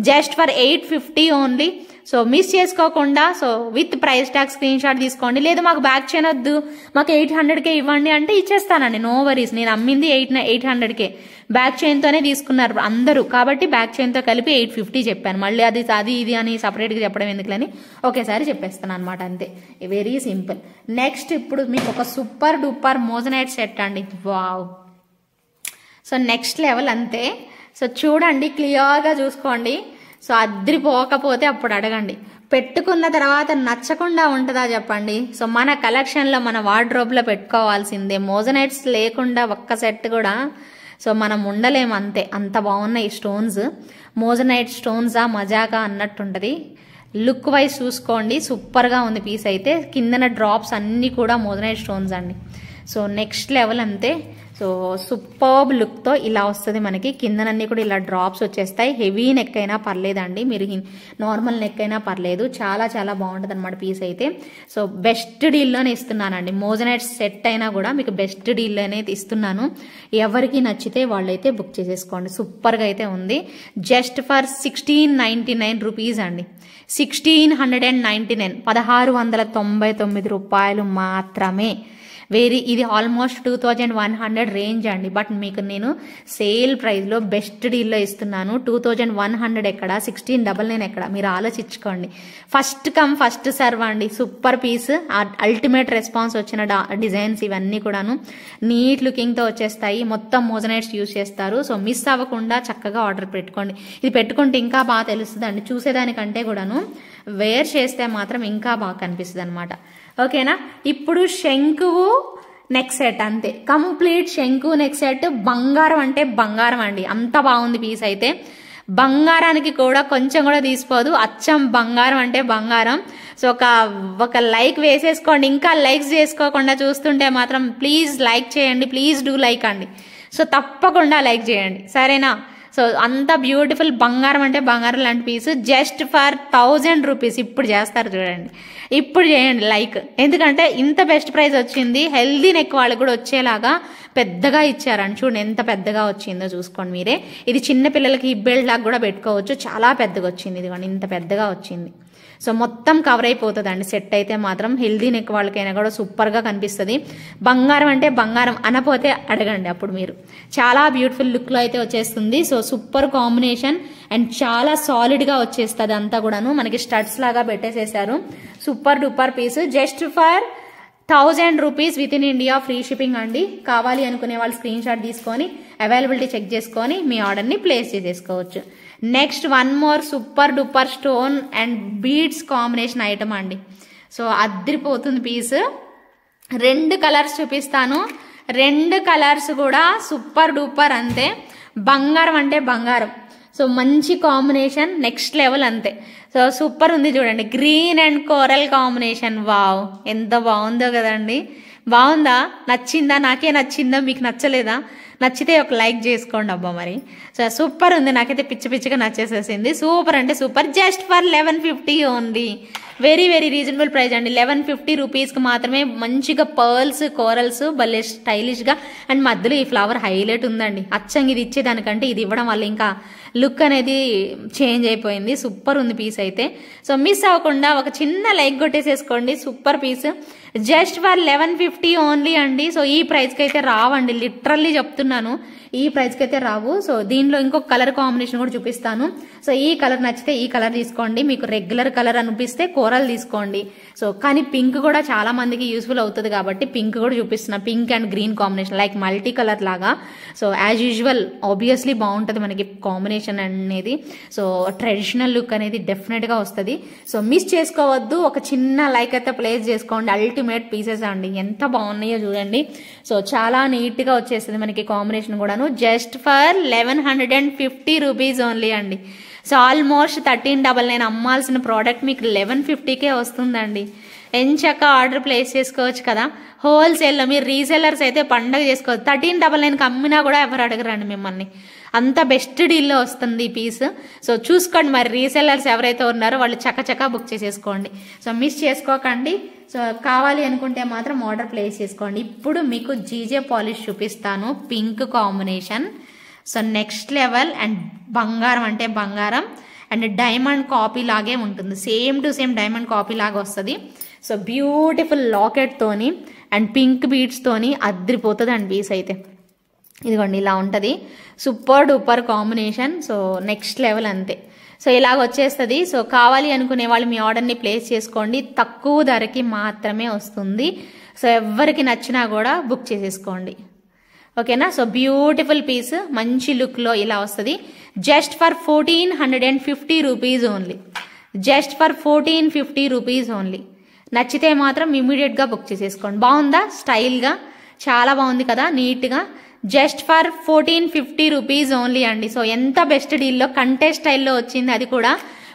Just for 850 only. So miss చేసుకోకుండా, so with price tag screen shot తీసుకోండి. లేదు మాకు బ్యాక్ చైన్ వద్దు, మాకు 800కే ఇవ్వండి అంటే ఇచ్చేస్తానండి, నో వరీస్. నేను అమ్మింది 800కే, బ్యాక్ చైన్తోనే తీసుకున్నారు అందరూ, కాబట్టి బ్యాక్ చైన్తో కలిపి 850 చెప్పాను. మళ్ళీ అది ఇది అని సపరేట్గా చెప్పడం ఎందుకులని ఒకేసారి చెప్పేస్తాను అనమాట, అంతే. Very simple. నెక్స్ట్ ఇప్పుడు మీకు ఒక సూపర్ డూపర్ మోజనైట్ సెట్ అండి. వావ్, సో నెక్స్ట్ లెవెల్ అంతే. సో చూడండి, క్లియర్గా చూసుకోండి. సో అద్రిపోకపోతే అప్పుడు అడగండి. పెట్టుకున్న తర్వాత నచ్చకుండా ఉంటుందా చెప్పండి. సో మన కలెక్షన్లో మన వార్డ్రోబ్లో పెట్టుకోవాల్సిందే. మోజనైట్స్ లేకుండా ఒక్క సెట్ కూడా సో మనం ఉండలేము, అంతే. అంత బాగున్నాయి స్టోన్స్. మోజనైట్ స్టోన్సా మజాగా అన్నట్టుంటుంది. లుక్ వైజ్ చూసుకోండి, సూపర్గా ఉంది పీస్ అయితే. కిందన డ్రాప్స్ అన్నీ కూడా మోజనైట్ స్టోన్స్ అండి. సో నెక్స్ట్ లెవెల్ అంతే. సో సూపర్బ్ లుక్తో ఇలా వస్తుంది మనకి. కిందనన్నీ కూడా ఇలా డ్రాప్స్ వచ్చేస్తాయి. హెవీ నెక్ అయినా పర్లేదండి, మీరు నార్మల్ నెక్ అయినా పర్లేదు. చాలా చాలా బాగుంటుంది అనమాట పీస్ అయితే. సో బెస్ట్ డీల్లోనే ఇస్తున్నానండి. మోజనైట్ సెట్ అయినా కూడా మీకు బెస్ట్ డీల్లోనే ఇస్తున్నాను. ఎవరికి నచ్చితే వాళ్ళైతే బుక్ చేసేసుకోండి. సూపర్గా అయితే ఉంది. జస్ట్ ఫర్ 1699 రూపీస్ అండి. 1699, 1699 రూపాయలు మాత్రమే. ఇది ఆల్మోస్ట్ 2100 రేంజ్ అండి. బట్ మీకు నేను సేల్ ప్రైస్లో బెస్ట్ డీల్లో ఇస్తున్నాను. 2100 ఎక్కడ, 1699 ఎక్కడ, మీరు ఆలోచించుకోండి. ఫస్ట్ కమ్ ఫస్ట్ సర్వ్ అండి. సూపర్ పీస్, అల్టిమేట్ రెస్పాన్స్ వచ్చిన డిజైన్స్ ఇవన్నీ కూడాను నీట్ లుకింగ్తో వచ్చేస్తాయి. మొత్తం మోజనైట్స్ యూజ్ చేస్తారు. సో మిస్ అవ్వకుండా చక్కగా ఆర్డర్ పెట్టుకోండి. ఇది పెట్టుకుంటే ఇంకా బాగా తెలుస్తుంది అండి, చూసేదానికంటే కూడాను వేర్ చేస్తే మాత్రం ఇంకా బాగా కనిపిస్తుంది అనమాట. ఓకేనా. ఇప్పుడు శంకువు నెక్ సెట్ అంతే, కంప్లీట్ శంకు నెక్ సెట్. బంగారం అంటే బంగారం అండి, అంత బాగుంది పీస్ అయితే. బంగారానికి కూడా కొంచెం కూడా తీసిపోదు, అచ్చం బంగారం అంటే బంగారం. సో ఒక లైక్ వేసేసుకోండి. ఇంకా లైక్స్ చేసుకోకుండా చూస్తుంటే మాత్రం ప్లీజ్ లైక్ చేయండి, ప్లీజ్ డూ లైక్ అండి. సో తప్పకుండా లైక్ చేయండి, సరేనా? సో అంత బ్యూటిఫుల్ బంగారం అంటే బంగారం లాంటి పీస్ జస్ట్ ఫర్ 1000 రూపీస్. ఇప్పుడు చేస్తారు చూడండి, ఇప్పుడు చేయండి లైక్. ఎందుకంటే ఇంత బెస్ట్ ప్రైస్ వచ్చింది, హెల్దీ నెక్ వాళ్ళకి కూడా వచ్చేలాగా పెద్దగా ఇచ్చారండి. చూడండి ఎంత పెద్దగా వచ్చిందో చూసుకోండి మీరే. ఇది చిన్న పిల్లలకి హిప్ బెల్ట్ లాగా కూడా పెట్టుకోవచ్చు, చాలా పెద్దగా వచ్చింది. ఇదిగోండి ఇంత పెద్దగా వచ్చింది. సో మొత్తం కవర్ అయిపోతుంది అండి సెట్ అయితే మాత్రం. హెల్దీ నెక్ వాళ్ళకైనా కూడా సూపర్గా కనిపిస్తుంది. బంగారం అంటే బంగారం అనపోతే అడగండి అప్పుడు మీరు. చాలా బ్యూటిఫుల్ లుక్లో అయితే వచ్చేస్తుంది. సో సూపర్ కాంబినేషన్ అండ్ చాలా సాలిడ్గా వచ్చేస్తుంది అంతా కూడాను. మనకి స్టడ్స్ లాగా పెట్టేసేసారు. Super duper piece just for 1000 rupees with in India, free shipping అండి. కావాలి అనుకునే వాళ్ళు స్క్రీన్ షాట్ తీసుకొని అవైలబిలిటీ చెక్ చేసుకొని మీ ఆర్డర్ని ప్లేస్ చేసేసుకోవచ్చు. Next one more super duper stone and beads combination item అండి. సో అదిరిపోతుంది పీస్. 2 కలర్స్ చూపిస్తాను, 2 కలర్స్ కూడా సూపర్ డూపర్ అంతే. బంగారం అంటే బంగారం. సో మంచి కాంబినేషన్, నెక్స్ట్ లెవెల్ అంతే. సో సూపర్ ఉంది చూడండి, green and coral combination. Wow ఎంత బాగుందో కదండి. బాగుందా? నచ్చిందా? నాకే నచ్చిందా? మీకు నచ్చలేదా? నచ్చితే ఒక లైక్ చేసుకోండి అబ్బా మరి. సో సూపర్ ఉంది, నాకైతే పిచ్చి పిచ్చిగా నచ్చేసేసింది. సూపర్ అంటే super. Just for 1150 only. Very very reasonable price అండి. 1150 రూపీస్కి మాత్రమే మంచిగా పర్ల్స్, కోరల్స్ భలే స్టైలిష్గా అండ్ మధ్యలో ఈ ఫ్లవర్ హైలైట్ ఉందండి. అచ్చంగా ఇది ఇచ్చేదానికంటే ఇది ఇవ్వడం వల్ల ఇంకా లుక్ అనేది చేంజ్ అయిపోయింది. సూపర్ ఉంది పీస్ అయితే. సో మిస్ అవ్వకుండా ఒక చిన్న లైక్ కొట్టేసేసుకోండి. Super piece just for 1150 only అండి. సో ఈ ప్రైస్కి అయితే రావండి, లిటరల్లీ చెప్తున్నాను, ఈ ప్రైస్కి అయితే రావు. సో దీనిలో ఇంకొక కలర్ కాంబినేషన్ కూడా చూపిస్తాను. సో ఈ కలర్ నచ్చితే ఈ కలర్ తీసుకోండి, మీకు రెగ్యులర్ కలర్ అనిపిస్తే కోరల్ తీసుకోండి. సో కానీ పింక్ కూడా చాలా మందికి యూస్ఫుల్ అవుతుంది కాబట్టి పింక్ కూడా చూపిస్తున్నా. Pink and green combination like multi colour లాగా. సో యాజ్ యూజువల్ ఆబ్వియస్లీ బాగుంటుంది మనకి కాంబినేషన్ అనేది. సో ట్రెడిషనల్ లుక్ అనేది డెఫినెట్గా వస్తుంది. సో మిస్ చేసుకోవద్దు, ఒక చిన్న లైక్ అయితే ప్లేస్ చేసుకోండి. అల్టిమేట్ పీసెస్ అండి, ఎంత బాగున్నాయో చూడండి. సో చాలా నీట్గా వచ్చేస్తుంది మనకి కాంబినేషన్ కూడాను. జస్ట్ ఫర్ 1150 రూపీస్ ఓన్లీ అండి. సో ఆల్మోస్ట్ 1399 అమ్మాల్సిన ప్రోడక్ట్ మీకు 1150కే వస్తుందండి. ఎంచక్క ఆర్డర్ ప్లేస్ చేసుకోవచ్చు కదా. హోల్సేల్లో మీరు రీసెల్లర్స్ అయితే పండగ చేసుకోవచ్చు. 1399కి అమ్మినా కూడా ఎవరు అడగరండి మిమ్మల్ని, అంత బెస్ట్ డీల్లో వస్తుంది ఈ పీస్. సో చూసుకోండి మరి, రీసెల్లర్స్ ఎవరైతే ఉన్నారో వాళ్ళు చక్కచక్క బుక్ చేసేసుకోండి. సో మిస్ చేసుకోకండి. సో కావాలి అనుకుంటే మాత్రం ఆర్డర్ ప్లేస్ చేసుకోండి. ఇప్పుడు మీకు జీజే పాలిష్ చూపిస్తాను, pink combination. So next level and బంగారం అంటే బంగారం అండ్ డైమండ్ కాపీ లాగే ఉంటుంది. Same to same diamond copy లాగా వస్తుంది. సో బ్యూటిఫుల్ లాకెట్తోని అండ్ పింక్ బీడ్స్తోని అద్దరిపోతుంది అండి పీస్ అయితే. ఇదిగోండి ఇలా ఉంటుంది, super duper combination. So next level అంతే. సో ఇలాగ వచ్చేస్తుంది. సో కావాలి అనుకునే వాళ్ళు మీ ఆర్డర్ని ప్లేస్ చేసుకోండి, తక్కువ ధరకి మాత్రమే వస్తుంది. సో ఎవరికి నచ్చినా కూడా బుక్ చేసేసుకోండి, ఓకేనా. సో బ్యూటిఫుల్ పీస్ మంచి లుక్లో ఇలా వస్తుంది. Just for 1450 rupees only. Just for 1450 rupees only. నచ్చితే మాత్రం ఇమీడియట్గా బుక్ చేసేసుకోండి. బాగుందా? స్టైల్గా చాలా బాగుంది కదా, నీట్గా. జస్ట్ ఫర్ 1450 రూపీస్ ఓన్లీ అండి. సో ఎంత బెస్ట్ డీల్లో కంటే స్టైల్లో వచ్చింది, అది కూడా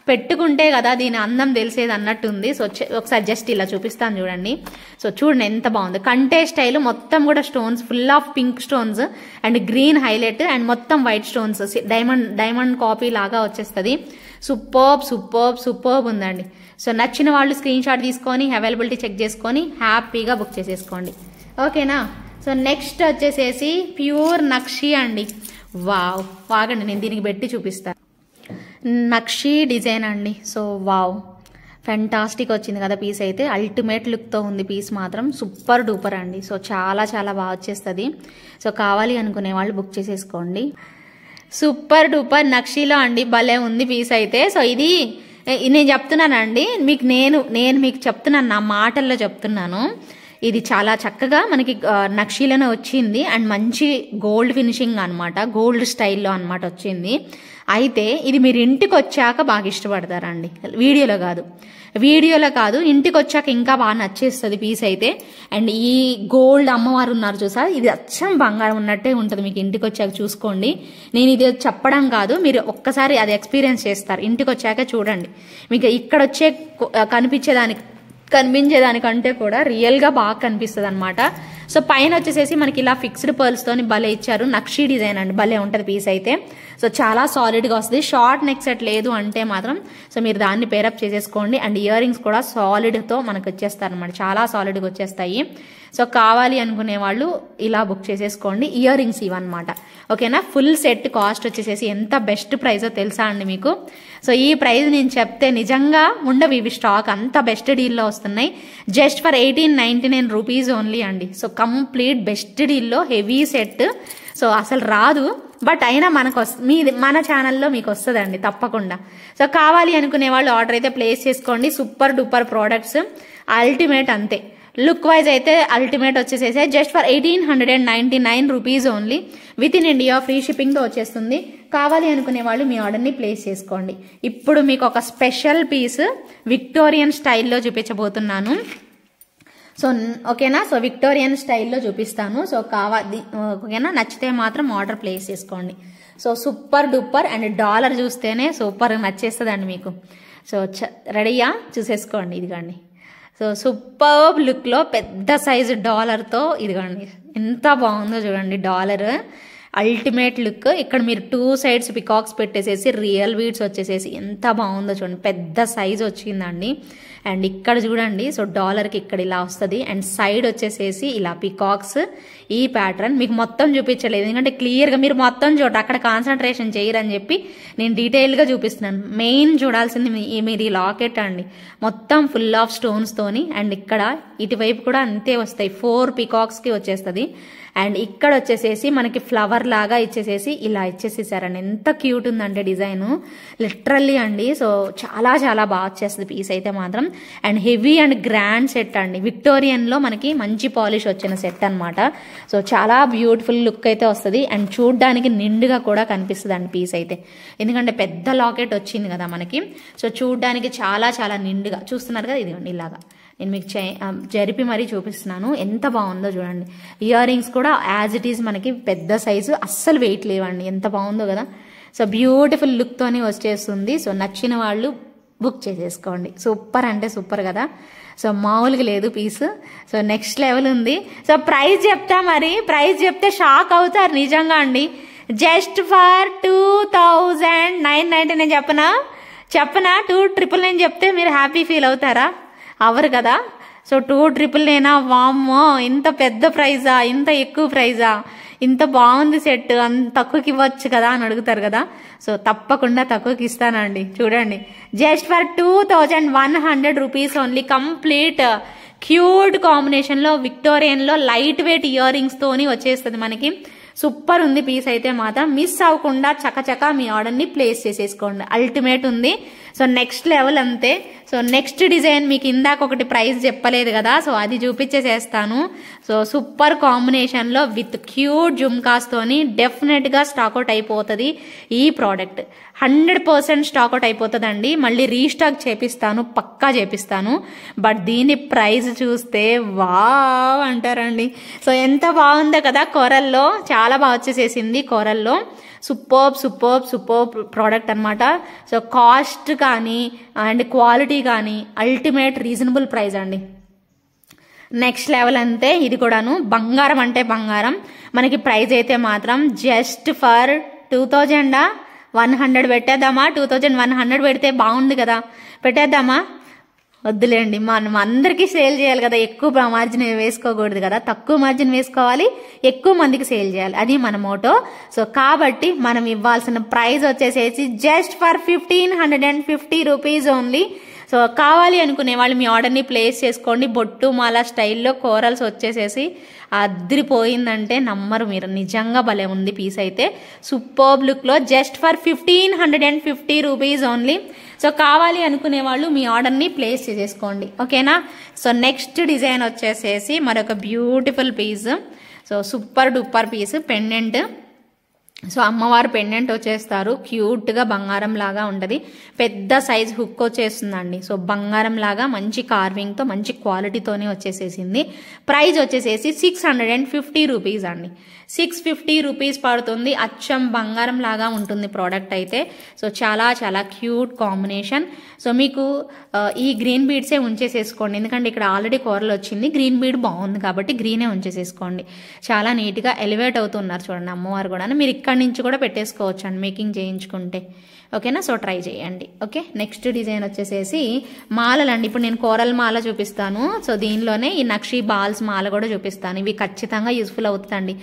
పెట్టుకుంటే కదా దీని అందం తెలిసేది అన్నట్టుంది. సో ఒకసారి జస్ట్ ఇలా చూపిస్తాను చూడండి. సో చూడండి ఎంత బాగుంది, కంటే స్టైల్ మొత్తం కూడా stones, full of pink stones and green highlight and మొత్తం వైట్ స్టోన్స్, డైమండ్ కాపీ లాగా వచ్చేస్తుంది. సూపర్బ్ ఉందండి. సో నచ్చిన వాళ్ళు స్క్రీన్ షాట్ తీసుకొని అవైలబిలిటీ చెక్ చేసుకొని హ్యాపీగా బుక్ చేసేసుకోండి, ఓకేనా. సో నెక్స్ట్ వచ్చేసేసి ప్యూర్ నక్షి అండి. వావ్, వాగండి నేను దీనికి పెట్టి చూపిస్తాను. నక్షి డిజైన్ అండి. సో వావ్, ఫెంటాస్టిక్ వచ్చింది కదా పీస్ అయితే. అల్టిమేట్ లుక్తో ఉంది పీస్ మాత్రం, సూపర్ డూపర్ అండి. సో చాలా బాగా వచ్చేస్తుంది. సో కావాలి అనుకునే వాళ్ళు బుక్ చేసేసుకోండి. సూపర్ డూపర్ నక్షిలో అండి, భలే ఉంది పీస్ అయితే. సో ఇది నేను చెప్తున్నానండి మీకు, నేను మీకు చెప్తున్నాను, నా మాటల్లో చెప్తున్నాను. ఇది చాలా చక్కగా మనకి నక్షీలోనే వచ్చింది అండ్ మంచి గోల్డ్ ఫినిషింగ్ అనమాట, గోల్డ్ స్టైల్లో అనమాట వచ్చింది. అయితే ఇది మీరు ఇంటికి వచ్చాక బాగా ఇష్టపడతారండి, వీడియోలో కాదు. వీడియోలో కాదు, ఇంటికి వచ్చాక ఇంకా బాగా నచ్చేస్తుంది పీస్ అయితే. అండ్ ఈ గోల్డ్ అమ్మవారు ఉన్నారు చూసా, ఇది అచ్చం బంగారం ఉన్నట్టే ఉంటుంది. మీకు ఇంటికి వచ్చాక చూసుకోండి. నేను ఇది చెప్పడం కాదు, మీరు ఒక్కసారి అది ఎక్స్పీరియన్స్ చేస్తారు. ఇంటికి వచ్చాక చూడండి, మీకు ఇక్కడ వచ్చే కనిపించేదానికంటే కూడా రియల్గా బాగా కనిపిస్తుంది అనమాట. సో పైన వచ్చేసేసి మనకి ఇలా ఫిక్స్డ్ పర్ల్స్తోని భలే ఇచ్చారు. నక్షీ డిజైన్ అండి, భలే ఉంటుంది పీస్ అయితే. సో చాలా సాలిడ్గా వస్తుంది. షార్ట్ నెక్ సెట్ లేదు అంటే మాత్రం సో మీరు దాన్ని పేరప్ చేసేసుకోండి. అండ్ ఇయర్ రింగ్స్ కూడా సాలిడ్తో మనకు వచ్చేస్తారు అనమాట, చాలా సాలిడ్గా వచ్చేస్తాయి. సో కావాలి అనుకునే వాళ్ళు ఇలా బుక్ చేసేసుకోండి. ఇయర్ రింగ్స్ ఇవన్నమాట, ఓకేనా. ఫుల్ సెట్ కాస్ట్ వచ్చేసేసి ఎంత బెస్ట్ ప్రైజో తెలుసా అండి మీకు. సో ఈ ప్రైస్ నేను చెప్తే నిజంగా ఉండవు ఇవి స్టాక్, అంత బెస్ట్ డీల్లో వస్తున్నాయి. జస్ట్ ఫర్ 1899 రూపీస్ ఓన్లీ అండి. సో కంప్లీట్ బెస్ట్ డీల్లో హెవీ సెట్. సో అసలు రాదు, బట్ అయినా మనకు మన ఛానల్లో మీకు వస్తుందండి తప్పకుండా. సో కావాలి అనుకునే వాళ్ళు ఆర్డర్ అయితే ప్లేస్ చేసుకోండి. సూపర్ డూపర్ ప్రోడక్ట్స్, అల్టిమేట్ అంతే. లుక్ వైజ్ అయితే అల్టిమేట్ వచ్చేసేసి just for 1899 rupees only. With in India free షిప్పింగ్తో వచ్చేస్తుంది. కావాలి అనుకునే వాళ్ళు మీ ఆర్డర్ని ప్లేస్ చేసుకోండి. ఇప్పుడు మీకు ఒక స్పెషల్ పీస్ విక్టోరియన్ స్టైల్లో చూపించబోతున్నాను. సో ఓకేనా, సో విక్టోరియన్ స్టైల్లో చూపిస్తాను. సో ఓకేనా, నచ్చితే మాత్రం ఆర్డర్ ప్లేస్ చేసుకోండి. So super duper and dollar చూస్తేనే సూపర్ నచ్చేస్తుందండి మీకు. సో రెడీయా, చూసేసుకోండి. ఇదిగోండి, సో సూపర్ లుక్లో పెద్ద సైజు డాలర్తో ఇదిగోండి ఎంత బాగుందో చూడండి. Dollar ultimate look. ఇక్కడ మీరు 2 సైడ్స్ పికాక్స్ పెట్టేసేసి రియల్ బీడ్స్ వచ్చేసేసి ఎంత బాగుందో చూడండి, పెద్ద సైజ్ వచ్చిందండి. అండ్ ఇక్కడ చూడండి, సో డాలర్కి ఇక్కడ ఇలా వస్తుంది. అండ్ సైడ్ వచ్చేసేసి ఇలా పికాక్స్. ఈ ప్యాటర్న్ మీకు మొత్తం చూపించలేదు, ఎందుకంటే క్లియర్గా మీరు మొత్తం చూడ అక్కడ కాన్సన్ట్రేషన్ చేయరని చెప్పి నేను డీటెయిల్గా చూపిస్తున్నాను. మెయిన్ చూడాల్సింది మీరు ఈ లాకెట్ అండి, మొత్తం ఫుల్ ఆఫ్ స్టోన్స్తోని. అండ్ ఇక్కడ ఇటువైపు కూడా అంతే వస్తాయి, 4 పికాక్స్కి వచ్చేస్తుంది. అండ్ ఇక్కడ వచ్చేసేసి మనకి ఫ్లవర్ లాగా ఇచ్చేసేసి ఇలా ఇచ్చేసేసారండి. ఎంత క్యూట్ ఉందంటే డిజైన్ లిటరల్లీ అండి. సో చాలా చాలా బాగా వచ్చేస్తుంది పీస్ అయితే మాత్రం. And heavy and grand set అండి, విక్టోరియన్లో మనకి మంచి పాలిష్ వచ్చిన సెట్ అనమాట. సో చాలా బ్యూటిఫుల్ లుక్ అయితే వస్తుంది. అండ్ చూడ్డానికి నిండుగా కూడా కనిపిస్తుంది అండి పీస్ అయితే, ఎందుకంటే పెద్ద లాకెట్ వచ్చింది కదా మనకి. సో చూడ్డానికి చాలా చాలా నిండుగా చూస్తున్నారు కదా. ఇదిగోండి ఇలాగా నేను మీకు జరిపి మరీ చూపిస్తున్నాను, ఎంత బాగుందో చూడండి. ఇయర్ రింగ్స్ కూడా యాజ్ ఇట్ ఈజ్ మనకి పెద్ద సైజు, అస్సలు వెయిట్ లేవండి, ఎంత బాగుందో కదా. సో బ్యూటిఫుల్ లుక్తోనే వచ్చేస్తుంది. సో నచ్చిన వాళ్ళు బుక్ చేసేసుకోండి. సూపర్ అంటే సూపర్ కదా. సో మామూలుగా లేదు పీస్, సో నెక్స్ట్ లెవెల్ ఉంది. సో ప్రైస్ చెప్తా, మరి ప్రైస్ చెప్తే షాక్ అవుతారు నిజంగా అండి. జస్ట్ ఫర్ 2999 నేను చెప్పనా 2999 చెప్తే మీరు హ్యాపీ ఫీల్ అవుతారా? అవరు కదా. సో 2999 వామ్మో ఇంత పెద్ద ప్రైజా, ఇంత ఎక్కువ ప్రైజా, ఇంత బాగుంది సెట్, అంత తక్కువకి ఇవ్వచ్చు కదా అని అడుగుతారు కదా. సో తప్పకుండా తక్కువకి ఇస్తానండి. చూడండి, just for 2100 rupees only. Complete cute కాంబినేషన్లో విక్టోరియన్లో లైట్ వెయిట్ ఇయర్ రింగ్స్తోని వచ్చేస్తుంది మనకి. సూపర్ ఉంది పీస్ అయితే మాత్రం. మిస్ అవ్వకుండా చకచక మీ ఆర్డర్ని ప్లేస్ చేసేసుకోండి, అల్టిమేట్ ఉంది. సో నెక్స్ట్ లెవెల్ అంతే. సో నెక్స్ట్ డిజైన్ మీకు ఇందాక ఒకటి ప్రైస్ చెప్పలేదు కదా, సో అది చూపించేసేస్తాను. సో సూపర్ కాంబినేషన్లో విత్ క్యూట్ జుమ్కాస్తోని డెఫినెట్గా స్టాక్అవుట్ అయిపోతుంది ఈ ప్రోడక్ట్. 100% స్టాక్అవుట్ అయిపోతుందండి. మళ్ళీ రీస్టాక్ చేపిస్తాను, పక్కా చేపిస్తాను. బట్ దీని ప్రైస్ చూస్తే వావ్ అంటారండి. సో ఎంత బాగుందో కదా. కోరల్లో చాలా బాగా వచ్చేసేసింది. కోరల్లో సూపర్ ప్రోడక్ట్ అనమాట. సో కాస్ట్ కానీ అండ్ క్వాలిటీ కానీ అల్టిమేట్ రీజనబుల్ ప్రైస్ అండి. నెక్స్ట్ లెవెల్ అంతే. ఇది కూడాను బంగారం అంటే బంగారం. మనకి ప్రైస్ అయితే మాత్రం జస్ట్ ఫర్ 2100 పెట్టేద్దామా? 2100 పెడితే బాగుంది కదా, పెట్టేద్దామా? వద్దులేండి, మనం అందరికీ సేల్ చేయాలి కదా, ఎక్కువ మార్జిన్ వేసుకోకూడదు కదా, తక్కువ మార్జిన్ వేసుకోవాలి, ఎక్కువ మందికి సేల్ చేయాలి, అది మన మోటో. సో కాబట్టి మనం ఇవ్వాల్సిన ప్రైస్ వచ్చేసేసి just for 1550 rupees only. So కావాలి అనుకునే వాళ్ళు మీ ఆర్డర్ని ప్లేస్ చేసుకోండి. బొట్టు మాల స్టైల్లో కోరల్స్ వచ్చేసేసి అదిరిపోయిందంటే నమ్మరు మీరు, నిజంగా భలే ఉంది పీస్ అయితే. సూపర్బ్ లుక్లో just for 1550 rupees only. So కావాలి అనుకునే వాళ్ళు మీ ఆర్డర్ని ప్లేస్ చేసేసుకోండి, ఓకేనా. సో నెక్స్ట్ డిజైన్ వచ్చేసేసి మరొక beautiful piece. So super duper piece pendant. So అమ్మవారు పెండెంట్ వచ్చేస్తారు, క్యూట్గా బంగారం లాగా ఉంటుంది, పెద్ద సైజ్ హుక్ వచ్చేస్తుందండి. సో బంగారం లాగా మంచి కార్వింగ్తో మంచి క్వాలిటీతోనే వచ్చేసేసింది. ప్రైస్ వచ్చేసేసి 650 రూపీస్ అండి. 650 రూపీస్ పడుతుంది. అచ్చం బంగారం లాగా ఉంటుంది ప్రోడక్ట్ అయితే. సో చాలా చాలా క్యూట్ కాంబినేషన్. సో మీకు ఈ గ్రీన్ బీడ్సే ఉంచేసేసుకోండి, ఎందుకంటే ఇక్కడ ఆల్రెడీ కూరలు వచ్చింది, గ్రీన్ బీడ్ బాగుంది కాబట్టి గ్రీనే ఉంచేసేసుకోండి. చాలా నీట్గా ఎలివేట్ అవుతున్నారు చూడండి అమ్మవారు కూడా. మీరు ఇక్కడ నుంచి కూడా పెట్టేసుకోవచ్చు అండి మేకింగ్ చేయించుకుంటే. ఓకేనా, సో ట్రై చేయండి. ఓకే, నెక్స్ట్ డిజైన్ వచ్చేసేసి మాలలండి. ఇప్పుడు నేను కోరల్ మాల చూపిస్తాను. సో దీనిలోనే ఈ నక్షి బాల్స్ మాల కూడా చూపిస్తాను. ఇవి ఖచ్చితంగా యూస్ఫుల్ అవుతుందండి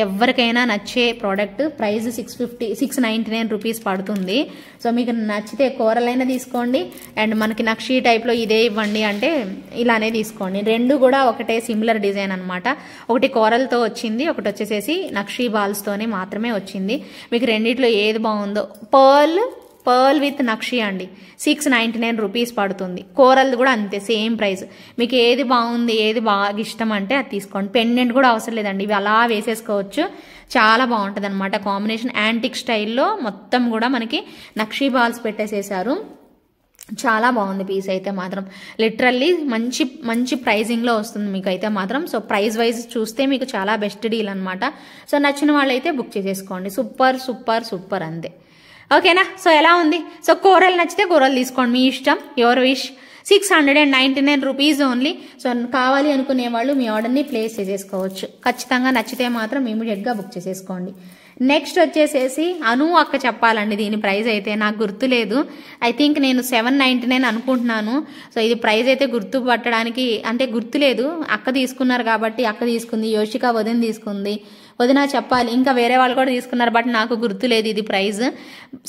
ఎవరికైనా నచ్చే ప్రోడక్ట్. ప్రైస్ 699 రూపీస్ పడుతుంది. సో మీకు నచ్చితే కోరలైనా తీసుకోండి, అండ్ మనకి నక్షి టైప్లో ఇదే ఇవ్వండి అంటే ఇలానే తీసుకోండి. రెండు కూడా ఒకటే సిమిలర్ డిజైన్ అనమాట. ఒకటి కోరల్తో వచ్చింది, ఒకటి వచ్చేసేసి నక్షి బాల్స్తోనే మాత్రమే వచ్చింది. మీకు రెండిట్లో ఏది బాగుందో, పర్ల్ విత్ నక్షి అండి 699 రూపీస్ పడుతుంది. కోరల్ కూడా అంతే సేమ్ ప్రైస్. మీకు ఏది బాగుంది, ఏది బాగా ఇష్టం అంటే అది తీసుకోండి. పెండెంట్ కూడా అవసరం లేదండి, ఇవి అలా వేసేసుకోవచ్చు. చాలా బాగుంటుంది అనమాట కాంబినేషన్. యాంటిక్ స్టైల్లో మొత్తం కూడా మనకి నక్షి బాల్స్ పెట్టేసేసారు. చాలా బాగుంది పీస్ అయితే మాత్రం. లిటరల్లీ మంచి మంచి ప్రైజింగ్లో వస్తుంది మీకు అయితే మాత్రం. సో ప్రైస్ వైజ్ చూస్తే మీకు చాలా బెస్ట్ డీల్ అనమాట. సో నచ్చిన వాళ్ళైతే బుక్ చేసేసుకోండి. సూపర్ సూపర్ సూపర్ అంతే. ఓకేనా, సో ఎలా ఉంది? సో కూరలు నచ్చితే కూరలు తీసుకోండి, మీ ఇష్టం, your wish. 699 rupees only. So కావాలి అనుకునే వాళ్ళు మీ ఆర్డర్ని ప్లేస్ చేసేసుకోవచ్చు. ఖచ్చితంగా నచ్చితే మాత్రం ఇమీడియట్గా బుక్ చేసేసుకోండి. నెక్స్ట్ వచ్చేసేసి అను అక్క చెప్పాలండి. దీని ప్రైస్ అయితే నాకు గుర్తులేదు, ఐ థింక్ నేను 799 అనుకుంటున్నాను. సో ఇది ప్రైస్ అయితే గుర్తుపట్టడానికి అంటే గుర్తులేదు. అక్క తీసుకున్నారు కాబట్టి అక్క తీసుకుంది, యోషిక వదిన తీసుకుంది, వదిన చెప్పాలి, ఇంకా వేరే వాళ్ళు కూడా తీసుకున్నారు బట్ నాకు గుర్తులేదు ఇది ప్రైస్.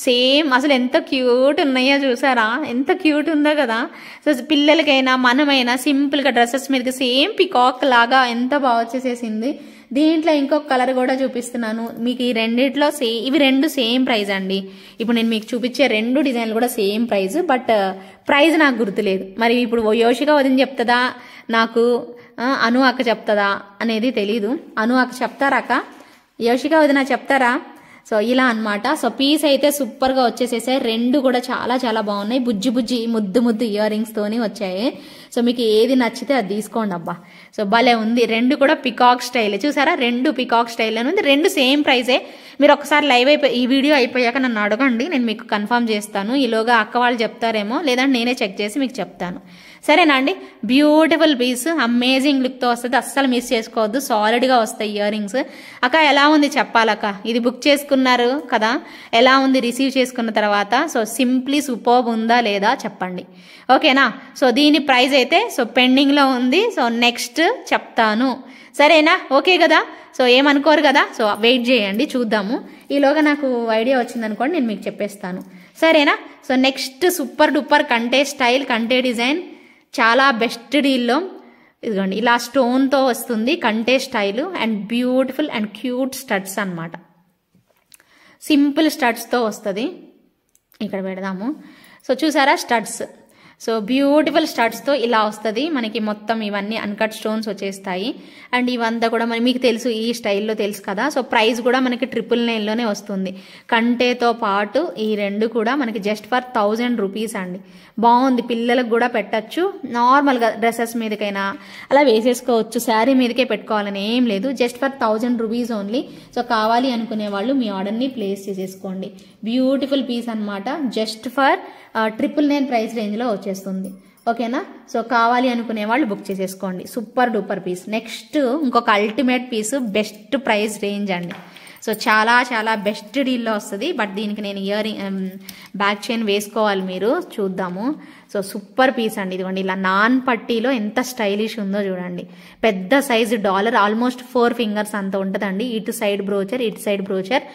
సేమ్ అసలు ఎంత క్యూట్ ఉన్నాయో చూసారా, ఎంత క్యూట్ ఉందో కదా. సో పిల్లలకైనా మనమైనా సింపుల్గా డ్రెస్సెస్ మీదకి సేమ్ పికాక్ లాగా ఎంత బాగా వచ్చేసేసింది. దీంట్లో ఇంకొక కలర్ కూడా చూపిస్తున్నాను మీకు. ఈ రెండిట్లో ఇవి రెండు సేమ్ ప్రైస్ అండి. ఇప్పుడు నేను మీకు చూపించే రెండు డిజైన్లు కూడా సేమ్ ప్రైస్, బట్ ప్రైస్ నాకు గుర్తులేదు. మరి ఇప్పుడు యోషిక వదిన చెప్తుందా, నాకు అను అక్క చెప్తుందా అనేది తెలీదు. అను అక్క చెప్తారా అక్క, యోషిక వదిన చెప్తారా? సో ఇలా అనమాట. సో పీస్ అయితే సూపర్గా వచ్చేసేసాయి. రెండు కూడా చాలా చాలా బాగున్నాయి. బుజ్జి బుజ్జి ముద్దు ముద్దు ఇయర్ రింగ్స్ తోని వచ్చాయి. సో మీకు ఏది నచ్చితే అది తీసుకోండి అబ్బా. సో భలే ఉంది. రెండు కూడా పికాక్ స్టైల్ చూసారా, రెండు పికాక్ స్టైల్ అని ఉంది. రెండు సేమ్ ప్రైజే. మీరు ఒకసారి లైవ్ ఈ వీడియో అయిపోయాక నన్ను అడగండి, నేను మీకు కన్ఫర్మ్ చేస్తాను. ఈలోగా అక్క వాళ్ళు చెప్తారేమో, లేదంటే నేనే చెక్ చేసి మీకు చెప్తాను. సరేనా అండి. బ్యూటిఫుల్ పీస్, అమేజింగ్ లుక్తో వస్తుంది, అస్సలు మిస్ చేసుకోవద్దు. సాలిడ్గా వస్తాయి ఇయర్ రింగ్స్. అక్క ఎలా ఉంది చెప్పాలక్క, ఇది బుక్ చేసుకున్నారు కదా, ఎలా ఉంది రిసీవ్ చేసుకున్న తర్వాత? సో సింప్లీ సూపర్బ్ ఉందా లేదా చెప్పండి, ఓకేనా. సో దీని ప్రైస్ అయితే సో పెండింగ్లో ఉంది. సో నెక్స్ట్ చెప్తాను, సరేనా, ఓకే కదా. సో ఏమనుకోరు కదా. సో వెయిట్ చేయండి, చూద్దాము. ఈలోగా నాకు ఐడియా వచ్చిందనుకోండి, నేను మీకు చెప్పేస్తాను, సరేనా. సో నెక్స్ట్ సూపర్ డూపర్ కంటే స్టైల్, కంటే డిజైన్ చాలా బెస్ట్ డీల్లో ఇదిగోండి ఇలా స్టోన్తో వస్తుంది. కంటే style and beautiful and cute studs అనమాట. సింపుల్ స్టడ్స్తో వస్తుంది. ఇక్కడ పెడదాము. సో చూసారా స్టడ్స్, సో బ్యూటిఫుల్ స్టడ్స్తో ఇలా వస్తుంది మనకి. మొత్తం ఇవన్నీ అన్కట్ స్టోన్స్ వచ్చేస్తాయి. అండ్ ఇవంతా కూడా మీకు తెలుసు, ఈ స్టైల్లో తెలుసు కదా. సో ప్రైస్ కూడా మనకి 999లోనే వస్తుంది. కంటేతో పాటు ఈ రెండు కూడా మనకి జస్ట్ ఫర్ 1000 రూపీస్ అండి. బాగుంది, పిల్లలకు కూడా పెట్టచ్చు. నార్మల్గా డ్రెస్సెస్ మీదకైనా అలా వేసేసుకోవచ్చు, శారీ మీదకే పెట్టుకోవాలని ఏం లేదు. Just for 1000 rupees only. So కావాలి అనుకునే వాళ్ళు మీ ఆర్డర్ని ప్లేస్ చేసేసుకోండి. బ్యూటిఫుల్ పీస్ అనమాట. జస్ట్ ఫర్ 999 ప్రైస్ రేంజ్లో వచ్చేస్తుంది, ఓకేనా. సో కావాలి అనుకునే వాళ్ళు బుక్ చేసేసుకోండి. Super duper piece. నెక్స్ట్ ఇంకొక ultimate piece, best price range అండి. సో చాలా చాలా బెస్ట్ డీల్లో వస్తుంది. బట్ దీనికి నేను బ్యాక్ చైన్ వేసుకోవాలి, మీరు చూద్దాము. సో సూపర్ పీస్ అండి. ఇదిగోండి ఇలా నాన్ పట్టీలో ఎంత స్టైలిష్ ఉందో చూడండి. పెద్ద సైజు డాలర్, ఆల్మోస్ట్ 4 ఫింగర్స్ అంత ఉంటుందండి. ఇటు సైడ్ బ్రోచర్, ఇటు సైడ్ బ్రోచర్.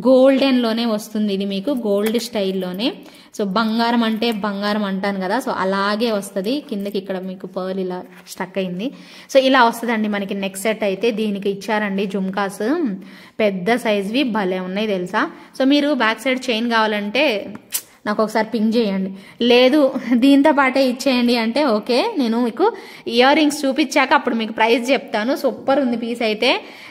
గోల్డెన్లోనే వస్తుంది ఇది మీకు, గోల్డ్ స్టైల్లోనే. సో బంగారం అంటే బంగారం అంటాను కదా, సో అలాగే వస్తుంది. కిందకి ఇక్కడ మీకు పర్ల్ ఇలా స్టక్ అయింది. సో ఇలా వస్తుందండి మనకి. నెక్స్ట్ సెట్ అయితే దీనికి ఇచ్చారండి జుమ్కాస్, పెద్ద సైజ్వి భలే ఉన్నాయి తెలుసా. సో మీరు బ్యాక్ సైడ్ చైన్ కావాలంటే నాకు ఒకసారి పింక్ చేయండి. లేదు దీంతో పాటే ఇచ్చేయండి అంటే ఓకే, నేను మీకు ఇయర్ రింగ్స్ చూపించాక అప్పుడు మీకు ప్రైస్ చెప్తాను. సూపర్ ఉంది పీస్ అయితే.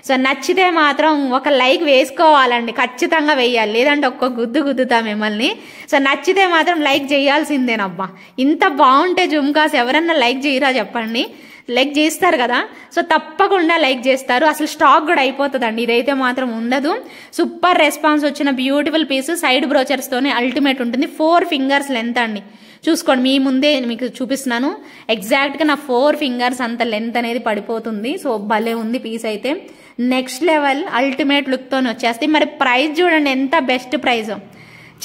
సో నచ్చితే మాత్రం ఒక లైక్ వేసుకోవాలండి, ఖచ్చితంగా వేయాలి, లేదంటే ఒక్క గుద్దు గుద్దుతా మిమ్మల్ని. సో నచ్చితే మాత్రం లైక్ చేయాల్సిందేనబ్బా. ఇంత బాగుంటే జుమ్కాస్ ఎవరన్నా లైక్ చేయరా చెప్పండి? లైక్ చేస్తారు కదా, సో తప్పకుండా లైక్ చేస్తారు. అసలు స్టాక్ కూడా అయిపోతుందండి, ఇదైతే మాత్రం ఉండదు. సూపర్ రెస్పాన్స్ వచ్చిన బ్యూటిఫుల్ పీస్, సైడ్ బ్రోచర్స్తోనే అల్టిమేట్ ఉంటుంది. 4 ఫింగర్స్ లెంత్ అండి, చూసుకోండి మీ ముందే మీకు చూపిస్తున్నాను. ఎగ్జాక్ట్గా నా 4 ఫింగర్స్ అంత లెంత్ అనేది పడిపోతుంది. సో భలే ఉంది పీస్ అయితే, నెక్స్ట్ లెవెల్ అల్టిమేట్ లుక్తో వచ్చేస్తాయి. మరి ప్రైస్ చూడండి ఎంత బెస్ట్ ప్రైస్,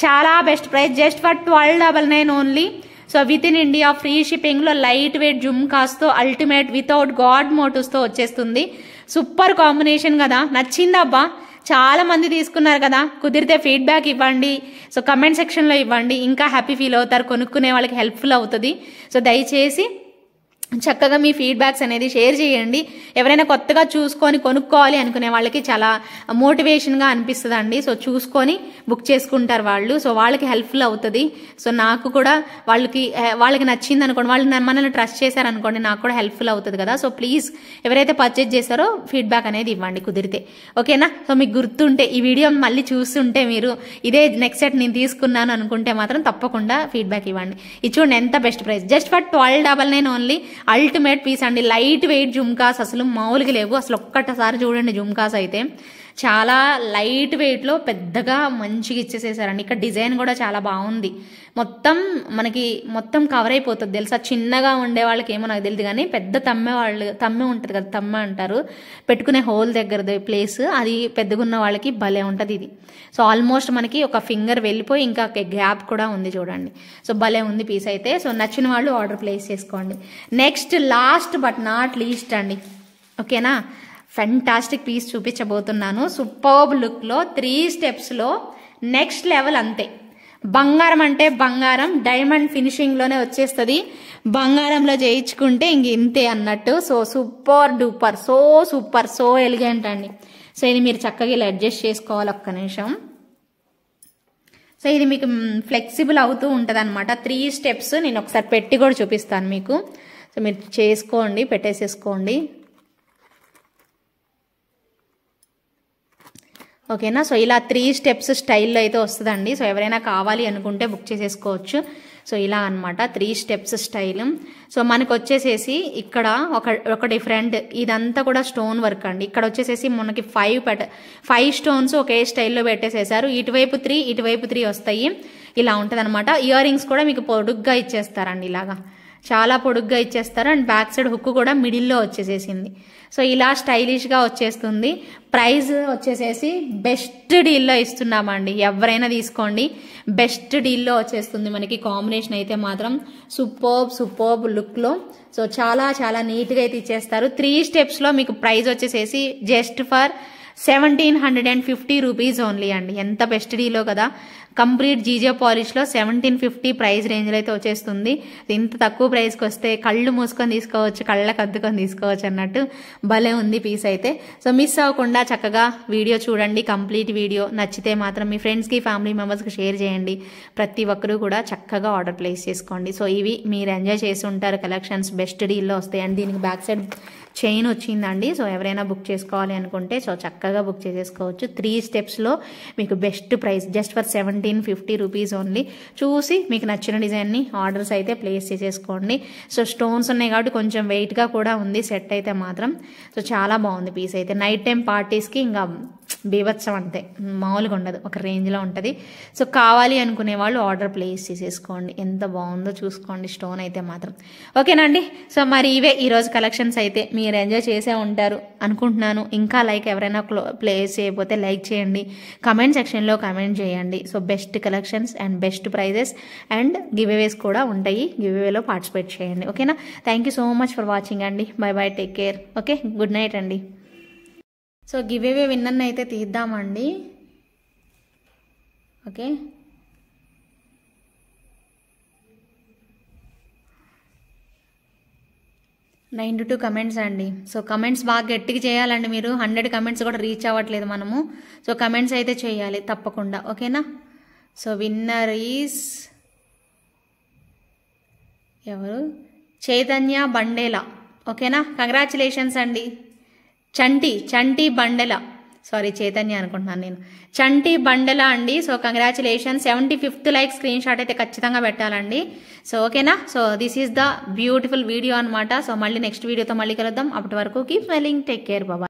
చాలా best price, just for 1299 only. So with in India free షిప్పింగ్లో లైట్ వెయిట్ జుమ్కాస్తో అల్టిమేట్ వితౌట్ గాడ్ మోటివ్స్తో వచ్చేస్తుంది. సూపర్ కాంబినేషన్ కదా, నచ్చిందబ్బా. చాలా మంది తీసుకున్నారు కదా, కుదిరితే ఫీడ్బ్యాక్ ఇవ్వండి. సో కమెంట్ సెక్షన్లో ఇవ్వండి, ఇంకా హ్యాపీ ఫీల్ అవుతారు, కొనుక్కునే వాళ్ళకి హెల్ప్ఫుల్ అవుతుంది. సో దయచేసి చక్కగా మీ ఫీడ్బ్యాక్స్ అనేది షేర్ చేయండి. ఎవరైనా కొత్తగా చూసుకొని కొనుక్కోవాలి అనుకునే వాళ్ళకి చాలా మోటివేషన్గా అనిపిస్తుంది అండి. సో చూసుకొని బుక్ చేసుకుంటారు వాళ్ళు, సో వాళ్ళకి హెల్ప్ఫుల్ అవుతుంది. సో నాకు కూడా వాళ్ళకి నచ్చింది అనుకోండి, వాళ్ళు మనల్ని ట్రస్ట్ చేశారనుకోండి, నాకు కూడా హెల్ప్ఫుల్ అవుతుంది కదా. సో ప్లీజ్ ఎవరైతే పర్చేజ్ చేస్తారో ఫీడ్బ్యాక్ అనేది ఇవ్వండి కుదిరితే, ఓకేనా. సో మీకు గుర్తుంటే ఈ వీడియో మళ్ళీ చూస్తుంటే మీరు ఇదే నెక్స్ట్ సెట్ నేను తీసుకున్నాను అనుకుంటే మాత్రం తప్పకుండా ఫీడ్బ్యాక్ ఇవ్వండి. ఇది చూడండి ఎంత best price, just for 1299 only. Ultimate piece అండి, లైట్ వెయిట్ జుమ్కాస్ అసలు మామూలుగా లేవు. అసలు ఒక్కసారి చూడండి జుమ్కాస్ అయితే చాలా లైట్ వెయిట్లో పెద్దగా మంచిగా ఇచ్చేసేసారండి. ఇక్కడ డిజైన్ కూడా చాలా బాగుంది, మొత్తం కవర్ అయిపోతుంది తెలుసా. చిన్నగా ఉండే వాళ్ళకి ఏమో నాకు తెలియదు కానీ పెద్ద తమ్మె ఉంటుంది కదా, తమ్మె అంటారు, పెట్టుకునే హోల్ దగ్గర ప్లేస్ అది పెద్దగా ఉన్న వాళ్ళకి భలే ఉంటుంది ఇది. సో ఆల్మోస్ట్ మనకి ఒక ఫింగర్ వెళ్ళిపోయి ఇంకా గ్యాప్ కూడా ఉంది చూడండి. సో భలే ఉంది పీస్ అయితే. సో నచ్చిన వాళ్ళు ఆర్డర్ ప్లేస్ చేసుకోండి. Next last but not least అండి, ఓకేనా, ఫెంటాస్టిక్ పీస్ చూపించబోతున్నాను. సూపర్బ్ లుక్లో 3 స్టెప్స్లో నెక్స్ట్ లెవెల్ అంతే. బంగారం అంటే బంగారం, డైమండ్ ఫినిషింగ్లోనే వచ్చేస్తుంది. బంగారంలో చేయించుకుంటే ఇంక ఇంతే అన్నట్టు. So super duper, so super, so elegant అండి. సో ఇది మీరు చక్కగా ఇలా అడ్జస్ట్ చేసుకోవాలి, ఒక్క నిమిషం. సో ఇది మీకు ఫ్లెక్సిబుల్ అవుతూ ఉంటుంది అనమాట. 3 స్టెప్స్ నేను ఒకసారి పెట్టి కూడా చూపిస్తాను మీకు. సో మీరు చేసుకోండి, పెట్టేసేసుకోండి, ఓకేనా. సో ఇలా 3 స్టెప్స్ స్టైల్లో అయితే వస్తుందండి. సో ఎవరైనా కావాలి అనుకుంటే బుక్ చేసేసుకోవచ్చు. సో ఇలా అనమాట 3 స్టెప్స్ స్టైల్. సో మనకు వచ్చేసేసి ఇక్కడ ఒక డిఫరెంట్, ఇదంతా కూడా స్టోన్ వర్క్ అండి. ఇక్కడ వచ్చేసేసి మనకి 5 స్టోన్స్ ఒకే స్టైల్లో పెట్టేసేసారు. ఇటువైపు 3 ఇటువైపు 3 వస్తాయి, ఇలా ఉంటుంది అనమాట. ఇయర్ రింగ్స్ కూడా మీకు పొడుగ్గా ఇచ్చేస్తారండి, ఇలాగా చాలా పొడుగ్గా ఇచ్చేస్తారు. అండ్ బ్యాక్ సైడ్ హుక్ కూడా మిడిల్లో వచ్చేసేసింది. సో ఇలా స్టైలిష్గా వచ్చేస్తుంది. ప్రైస్ వచ్చేసేసి బెస్ట్ డీల్లో ఇస్తున్నామండి, ఎవరైనా తీసుకోండి, బెస్ట్ డీల్లో వచ్చేస్తుంది మనకి. కాంబినేషన్ అయితే మాత్రం సూపర్బ్ లుక్లో. సో చాలా చాలా నీట్గా అయితే ఇచ్చేస్తారు. 3 స్టెప్స్లో మీకు ప్రైస్ వచ్చేసేసి జస్ట్ ఫర్ 1750 రూపీస్ ఓన్లీ అండి. ఎంత బెస్ట్ డీలో కదా. కంప్లీట్ జీజే పాలిష్లో 1750 ప్రైస్ రేంజ్లో అయితే వచ్చేస్తుంది. ఇంత తక్కువ ప్రైస్కి వస్తే కళ్ళు మూసుకొని తీసుకోవచ్చు, కళ్ళకు అద్దుకొని తీసుకోవచ్చు అన్నట్టు భలే ఉంది పీస్ అయితే. సో మిస్ అవ్వకుండా చక్కగా వీడియో చూడండి, కంప్లీట్ వీడియో. నచ్చితే మాత్రం మీ ఫ్రెండ్స్కి, ఫ్యామిలీ మెంబర్స్కి షేర్ చేయండి. ప్రతి ఒక్కరూ కూడా చక్కగా ఆర్డర్ ప్లేస్ చేసుకోండి. సో ఇవి మీరు ఎంజాయ్ చేసి ఉంటారు కలెక్షన్స్, బెస్ట్ డీల్లో వస్తాయి. అండ్ దీనికి బ్యాక్ సైడ్ చైన్ వచ్చిందండి. సో ఎవరైనా బుక్ చేసుకోవాలి అనుకుంటే సో చక్కగా బుక్ చేసేసుకోవచ్చు. 3 స్టెప్స్లో మీకు best price just for 1750 rupees only. చూసి మీకు నచ్చిన డిజైన్ని ఆర్డర్స్ అయితే ప్లేస్ చేసేసుకోండి. సో స్టోన్స్ ఉన్నాయి కాబట్టి కొంచెం వెయిట్గా కూడా ఉంది సెట్ అయితే మాత్రం. సో చాలా బాగుంది పీస్ అయితే. నైట్ టైం పార్టీస్కి ఇంకా బీభత్సం అంతే, మామూలుగా ఉండదు, ఒక రేంజ్లో ఉంటుంది. సో కావాలి అనుకునే వాళ్ళు ఆర్డర్ ప్లేస్ చేసేసుకోండి. ఎంత బాగుందో చూసుకోండి స్టోన్ అయితే మాత్రం, ఓకేనండి. సో మరి ఇవే ఈరోజు కలెక్షన్స్ అయితే. మీరు ఎంజాయ్ చేసే ఉంటారు అనుకుంటున్నాను. ఇంకా లైక్ ఎవరైనా ప్లేస్ చేయకపోతే లైక్ చేయండి, కమెంట్ సెక్షన్లో కమెంట్ చేయండి. So best collections and best prizes and give aways కూడా ఉంటాయి, గివ్ అవేలో పార్టిసిపేట్ చేయండి, ఓకేనా. Thank you so much for watching అండి. Bye, take care, okay, good night అండి. సో గివ్ అవే విన్నర్ని అయితే తీద్దామండి, ఓకే. నైన్ టు 2 కమెంట్స్ అండి. సో కమెంట్స్ బాగా గట్టిగా చేయాలండి మీరు. 100 కమెంట్స్ కూడా రీచ్ అవ్వట్లేదు మనము. సో కమెంట్స్ అయితే చేయాలి తప్పకుండా, ఓకేనా. సో విన్నర్ ఈజ్ ఎవరు? చైతన్య బండేలా. ఓకేనా, కంగ్రాచులేషన్స్ అండి. చంటి బండెల, సారీ చైతన్య అనుకుంటున్నాను నేను, చంటి బండెల అండి. So congratulations. 75th like screen shot అయితే ఖచ్చితంగా పెట్టాలండి. సో ఓకేనా, so this is the beautiful video అనమాట. సో మళ్ళీ నెక్స్ట్ వీడియోతో మళ్ళీ కలుద్దాం. అప్పటి వరకు కీప్ స్మైలింగ్, టేక్ కేర్, బాబా.